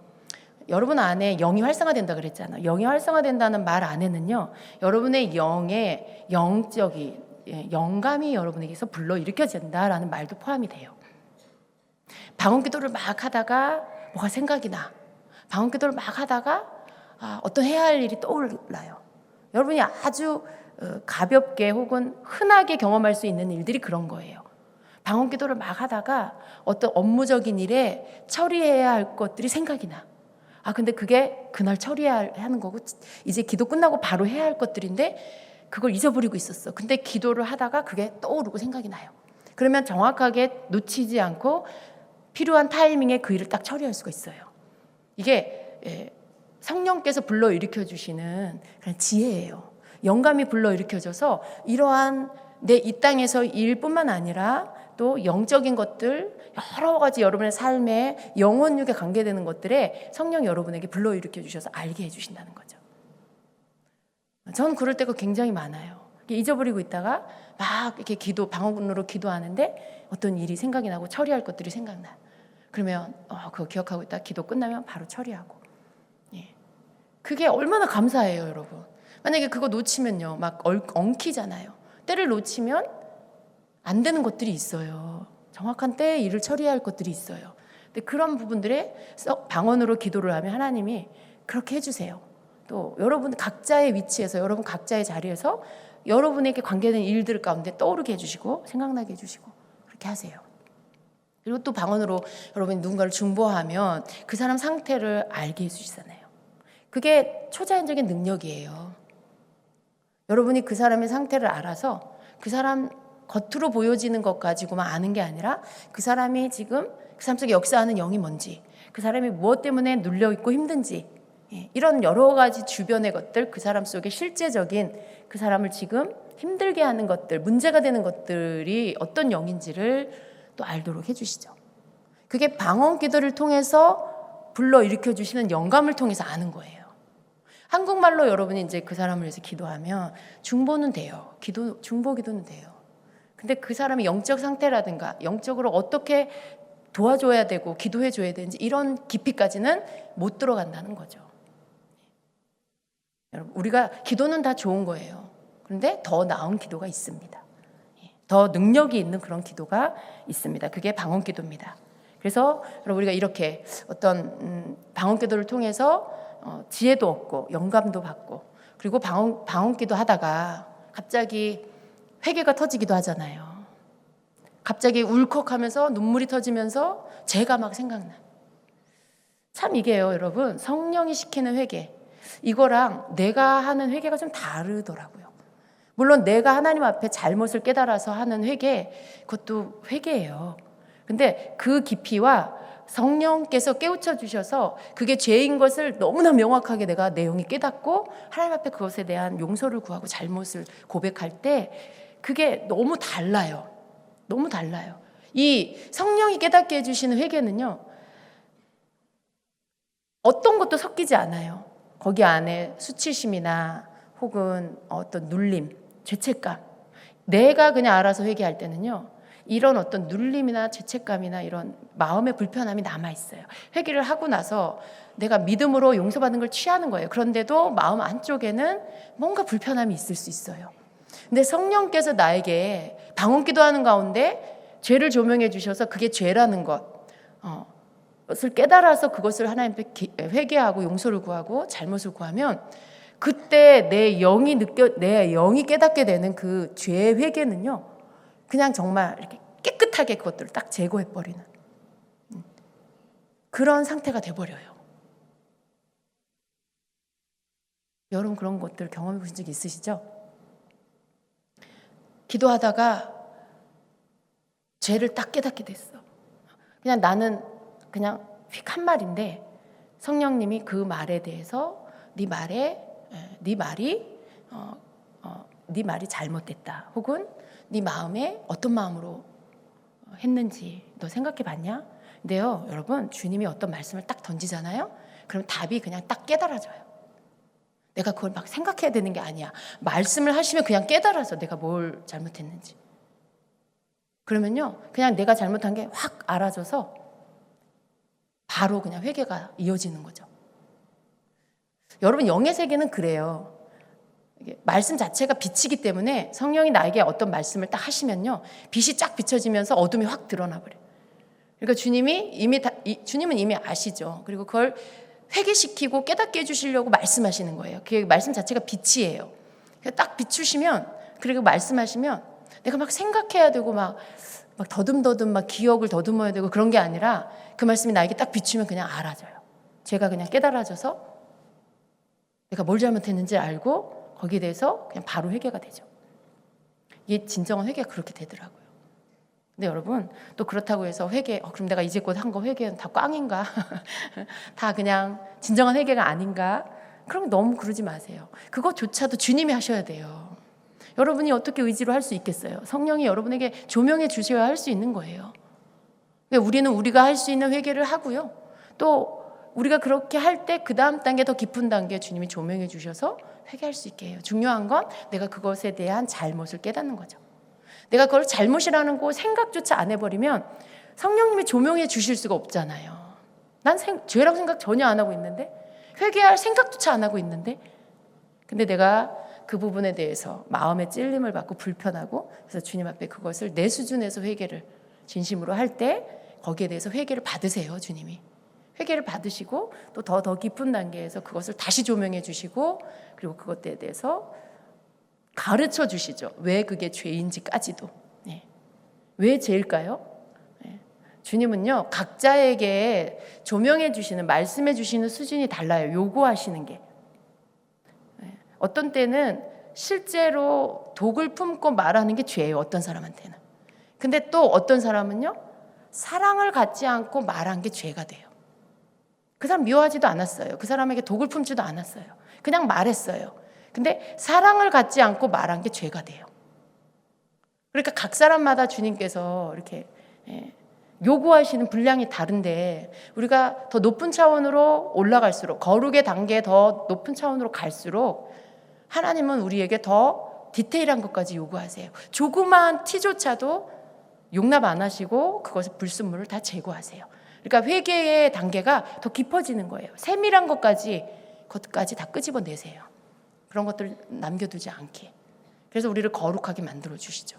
여러분 안에 영이 활성화된다 그랬잖아요. 영이 활성화된다는 말 안에는요, 여러분의 영의 영적인 영감이 여러분에게서 불러일으켜진다라는 말도 포함이 돼요. 방언 기도를 막 하다가 뭐가 생각이 나. 방언 기도를 막 하다가 어떤 해야 할 일이 떠올라요. 여러분이 아주 가볍게 혹은 흔하게 경험할 수 있는 일들이 그런 거예요. 방언 기도를 막 하다가 어떤 업무적인 일에 처리해야 할 것들이 생각이 나. 근데 그게 그날 처리해야 하는 거고 이제 기도 끝나고 바로 해야 할 것들인데 그걸 잊어버리고 있었어. 근데 기도를 하다가 그게 떠오르고 생각이 나요. 그러면 정확하게 놓치지 않고 필요한 타이밍에 그 일을 딱 처리할 수가 있어요. 이게 성령께서 불러일으켜 주시는 그런 지혜예요. 영감이 불러일으켜져서 이러한 내 이 땅에서 일뿐만 아니라 또 영적인 것들, 여러 가지 여러분의 삶에 영혼육에 관계되는 것들에 성령 여러분에게 불러일으켜 주셔서 알게 해주신다는 거죠. 저는 그럴 때가 굉장히 많아요. 잊어버리고 있다가 막 이렇게 방언으로 기도하는데 어떤 일이 생각이 나고 처리할 것들이 생각나. 그러면 그거 기억하고 있다 기도 끝나면 바로 처리하고. 예. 그게 얼마나 감사해요, 여러분. 만약에 그거 놓치면요, 막 엉키잖아요. 때를 놓치면 안 되는 것들이 있어요. 정확한 때에 일을 처리해야 할 것들이 있어요. 근데 그런 부분들에 방언으로 기도를 하면 하나님이 그렇게 해주세요. 또 여러분 각자의 위치에서, 여러분 각자의 자리에서 여러분에게 관계된 일들 가운데 떠오르게 해주시고 생각나게 해주시고 그렇게 하세요. 그리고 또 방언으로 여러분이 누군가를 중보하면 그 사람 상태를 알게 해주시잖아요. 그게 초자연적인 능력이에요. 여러분이 그 사람의 상태를 알아서 그 사람 겉으로 보여지는 것 가지고만 아는 게 아니라 그 사람이 지금 그 사람 속에 역사하는 영이 뭔지, 그 사람이 무엇 때문에 눌려있고 힘든지, 이런 여러 가지 주변의 것들, 그 사람 속에 실제적인 그 사람을 지금 힘들게 하는 것들, 문제가 되는 것들이 어떤 영인지를 또 알도록 해주시죠. 그게 방언 기도를 통해서 불러일으켜 주시는 영감을 통해서 아는 거예요. 한국말로 여러분이 이제 그 사람을 위해서 기도하면 중보는 돼요. 중보 기도는 돼요. 근데 그 사람의 영적 상태라든가 영적으로 어떻게 도와줘야 되고 기도해 줘야 되는지 이런 깊이까지는 못 들어간다는 거죠. 여러분, 우리가 기도는 다 좋은 거예요. 그런데 더 나은 기도가 있습니다. 더 능력이 있는 그런 기도가 있습니다. 그게 방언 기도입니다. 그래서 여러분 우리가 이렇게 어떤 방언 기도를 통해서 지혜도 얻고 영감도 받고 그리고 방언 기도 하다가 갑자기 회개가 터지기도 하잖아요. 갑자기 울컥하면서 눈물이 터지면서 죄가 막 생각나. 참 이게요, 여러분, 성령이 시키는 회개 이거랑 내가 하는 회개가 좀 다르더라고요. 물론 내가 하나님 앞에 잘못을 깨달아서 하는 회개, 그것도 회개예요. 근데 그 깊이와 성령께서 깨우쳐 주셔서 그게 죄인 것을 너무나 명확하게 내가 내용이 깨닫고 하나님 앞에 그것에 대한 용서를 구하고 잘못을 고백할 때 그게 너무 달라요. 너무 달라요. 이 성령이 깨닫게 해주시는 회개는요, 어떤 것도 섞이지 않아요. 거기 안에 수치심이나 혹은 어떤 눌림, 죄책감, 내가 그냥 알아서 회개할 때는요, 이런 어떤 눌림이나 죄책감이나 이런 마음의 불편함이 남아있어요. 회개를 하고 나서 내가 믿음으로 용서받는 걸 취하는 거예요. 그런데도 마음 안쪽에는 뭔가 불편함이 있을 수 있어요. 근데 성령께서 나에게 방언 기도하는 가운데 죄를 조명해 주셔서 그게 죄라는 것을 깨달아서 그것을 하나님 앞에 회개하고 용서를 구하고 잘못을 구하면 그때 내 영이 깨닫게 되는 그 죄의 회개는요, 그냥 정말 이렇게 깨끗하게 그것들을 딱 제거해 버리는 그런 상태가 돼 버려요. 여러분 그런 것들 경험해 보신 적 있으시죠? 기도하다가 죄를 딱 깨닫게 됐어. 그냥 나는 그냥 휙 한 말인데 성령님이 그 말에 대해서 네 말이 잘못됐다. 혹은 네 마음에 어떤 마음으로 했는지 너 생각해 봤냐? 근데요, 여러분, 주님이 어떤 말씀을 딱 던지잖아요. 그럼 답이 그냥 딱 깨달아져요. 내가 그걸 막 생각해야 되는 게 아니야. 말씀을 하시면 그냥 깨달아서 내가 뭘 잘못했는지. 그러면요, 그냥 내가 잘못한 게 확 알아져서 바로 그냥 회개가 이어지는 거죠. 여러분, 영의 세계는 그래요. 말씀 자체가 빛이기 때문에 성령이 나에게 어떤 말씀을 딱 하시면요, 빛이 쫙 비춰지면서 어둠이 확 드러나 버려요. 그러니까 주님은 이미 아시죠. 그리고 그걸 회개시키고 깨닫게 해주시려고 말씀하시는 거예요. 그 말씀 자체가 빛이에요. 딱 비추시면, 그리고 말씀하시면 내가 막 생각해야 되고 막 더듬더듬 막 기억을 더듬어야 되고 그런 게 아니라 그 말씀이 나에게 딱 비추면 그냥 알아져요. 제가 그냥 깨달아져서 내가 뭘 잘못했는지 알고 거기에 대해서 그냥 바로 회개가 되죠. 이게 진정한 회개가 그렇게 되더라고요. 근데 여러분, 또 그렇다고 해서 그럼 내가 이제껏 한 거 회개는 다 꽝인가? 다 그냥 진정한 회개가 아닌가? 그럼 너무 그러지 마세요. 그것조차도 주님이 하셔야 돼요. 여러분이 어떻게 의지로 할 수 있겠어요? 성령이 여러분에게 조명해 주셔야 할 수 있는 거예요. 우리는 우리가 할 수 있는 회개를 하고요. 또 우리가 그렇게 할 때 그 다음 단계, 더 깊은 단계 주님이 조명해 주셔서 회개할 수 있게 해요. 중요한 건 내가 그것에 대한 잘못을 깨닫는 거죠. 내가 그걸 잘못이라는 거 생각조차 안 해버리면 성령님이 조명해 주실 수가 없잖아요. 난 죄라고 생각 전혀 안 하고 있는데, 회개할 생각조차 안 하고 있는데, 근데 내가 그 부분에 대해서 마음의 찔림을 받고 불편하고, 그래서 주님 앞에 그것을 내 수준에서 회개를 진심으로 할 때 거기에 대해서 회개를 받으세요. 주님이 회개를 받으시고 또 더 깊은 단계에서 그것을 다시 조명해 주시고, 그리고 그것에 대해서 가르쳐 주시죠. 왜 그게 죄인지까지도. 네. 왜 죄일까요? 네. 주님은요, 각자에게 조명해 주시는, 말씀해 주시는 수준이 달라요. 요구하시는 게. 네. 어떤 때는 실제로 독을 품고 말하는 게 죄예요. 어떤 사람한테는. 근데 또 어떤 사람은요, 사랑을 갖지 않고 말한 게 죄가 돼요. 그 사람 미워하지도 않았어요. 그 사람에게 독을 품지도 않았어요. 그냥 말했어요. 근데 사랑을 갖지 않고 말한 게 죄가 돼요. 그러니까 각 사람마다 주님께서 이렇게 요구하시는 분량이 다른데, 우리가 더 높은 차원으로 올라갈수록, 거룩의 단계에 더 높은 차원으로 갈수록 하나님은 우리에게 더 디테일한 것까지 요구하세요. 조그마한 티조차도 용납 안 하시고 그것의 불순물을 다 제거하세요. 그러니까 회개의 단계가 더 깊어지는 거예요. 세밀한 그것까지 다 끄집어내세요. 그런 것들 남겨두지 않게. 그래서 우리를 거룩하게 만들어 주시죠.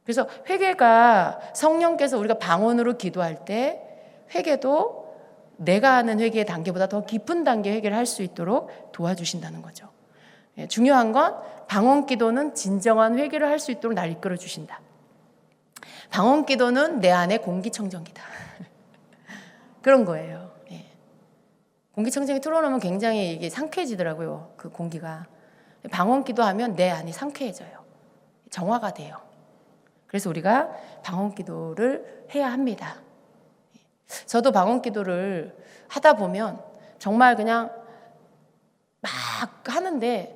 그래서 회개가, 성령께서 우리가 방언으로 기도할 때 회개도 내가 하는 회개의 단계보다 더 깊은 단계 회개를 할 수 있도록 도와주신다는 거죠. 중요한 건 방언 기도는 진정한 회개를 할 수 있도록 날 이끌어 주신다. 방언 기도는 내 안에 공기청정기다. 그런 거예요. 공기청정기 틀어놓으면 굉장히 이게 상쾌해지더라고요. 그 공기가. 방언 기도하면 내 안이 상쾌해져요. 정화가 돼요. 그래서 우리가 방언 기도를 해야 합니다. 저도 방언 기도를 하다 보면 정말 그냥 막 하는데,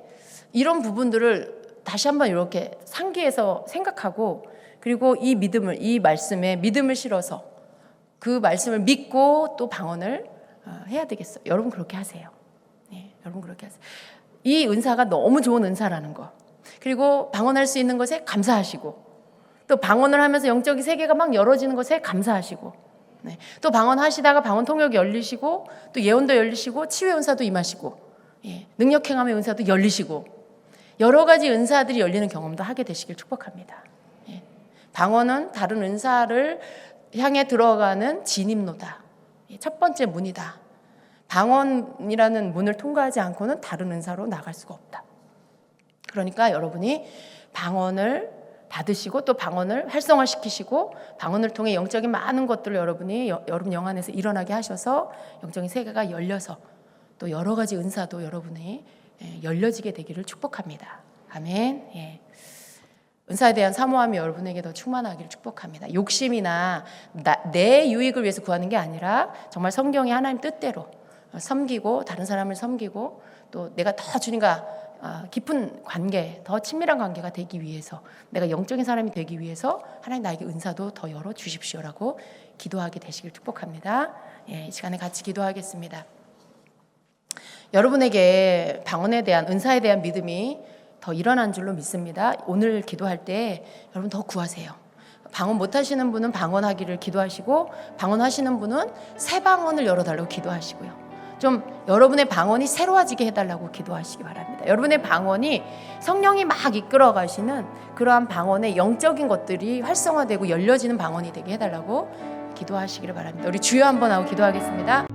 이런 부분들을 다시 한번 이렇게 상기해서 생각하고, 그리고 이 믿음을, 이 말씀에 믿음을 실어서 그 말씀을 믿고 또 방언을 해야 되겠어요. 여러분 그렇게 하세요. 여러분 그렇게 하세요. 이 은사가 너무 좋은 은사라는 거, 그리고 방언할 수 있는 것에 감사하시고, 또 방언을 하면서 영적인 세계가 막 열어지는 것에 감사하시고, 또 방언하시다가 방언 통역이 열리시고, 또 예언도 열리시고, 치유의 은사도 임하시고, 능력 행함의 은사도 열리시고, 여러 가지 은사들이 열리는 경험도 하게 되시길 축복합니다. 방언은 다른 은사를 향해 들어가는 진입로다. 첫 번째 문이다. 방언이라는 문을 통과하지 않고는 다른 은사로 나갈 수가 없다. 그러니까 여러분이 방언을 받으시고 또 방언을 활성화시키시고, 방언을 통해 영적인 많은 것들을 여러분이 여러분 영 안에서 일어나게 하셔서 영적인 세계가 열려서 또 여러 가지 은사도 여러분이 열려지게 되기를 축복합니다. 아멘. 은사에 대한 사모함이 여러분에게 더 충만하기를 축복합니다. 욕심이나 내 유익을 위해서 구하는 게 아니라 정말 성경이 하나님 뜻대로 섬기고, 다른 사람을 섬기고, 또 내가 더 주님과 깊은 관계, 더 친밀한 관계가 되기 위해서, 내가 영적인 사람이 되기 위해서 하나님 나에게 은사도 더 열어 주십시오라고 기도하게 되시길 축복합니다. 이 시간에 같이 기도하겠습니다. 여러분에게 방언에 대한, 은사에 대한 믿음이 더 일어난 줄로 믿습니다. 오늘 기도할 때 여러분 더 구하세요. 방언 못하시는 분은 방언하기를 기도하시고, 방언하시는 분은 새 방언을 열어달라고 기도하시고요. 좀 여러분의 방언이 새로워지게 해달라고 기도하시기 바랍니다. 여러분의 방언이 성령이 막 이끌어 가시는 그러한 방언의 영적인 것들이 활성화되고 열려지는 방언이 되게 해달라고 기도하시기를 바랍니다. 우리 주여 한번 하고 기도하겠습니다.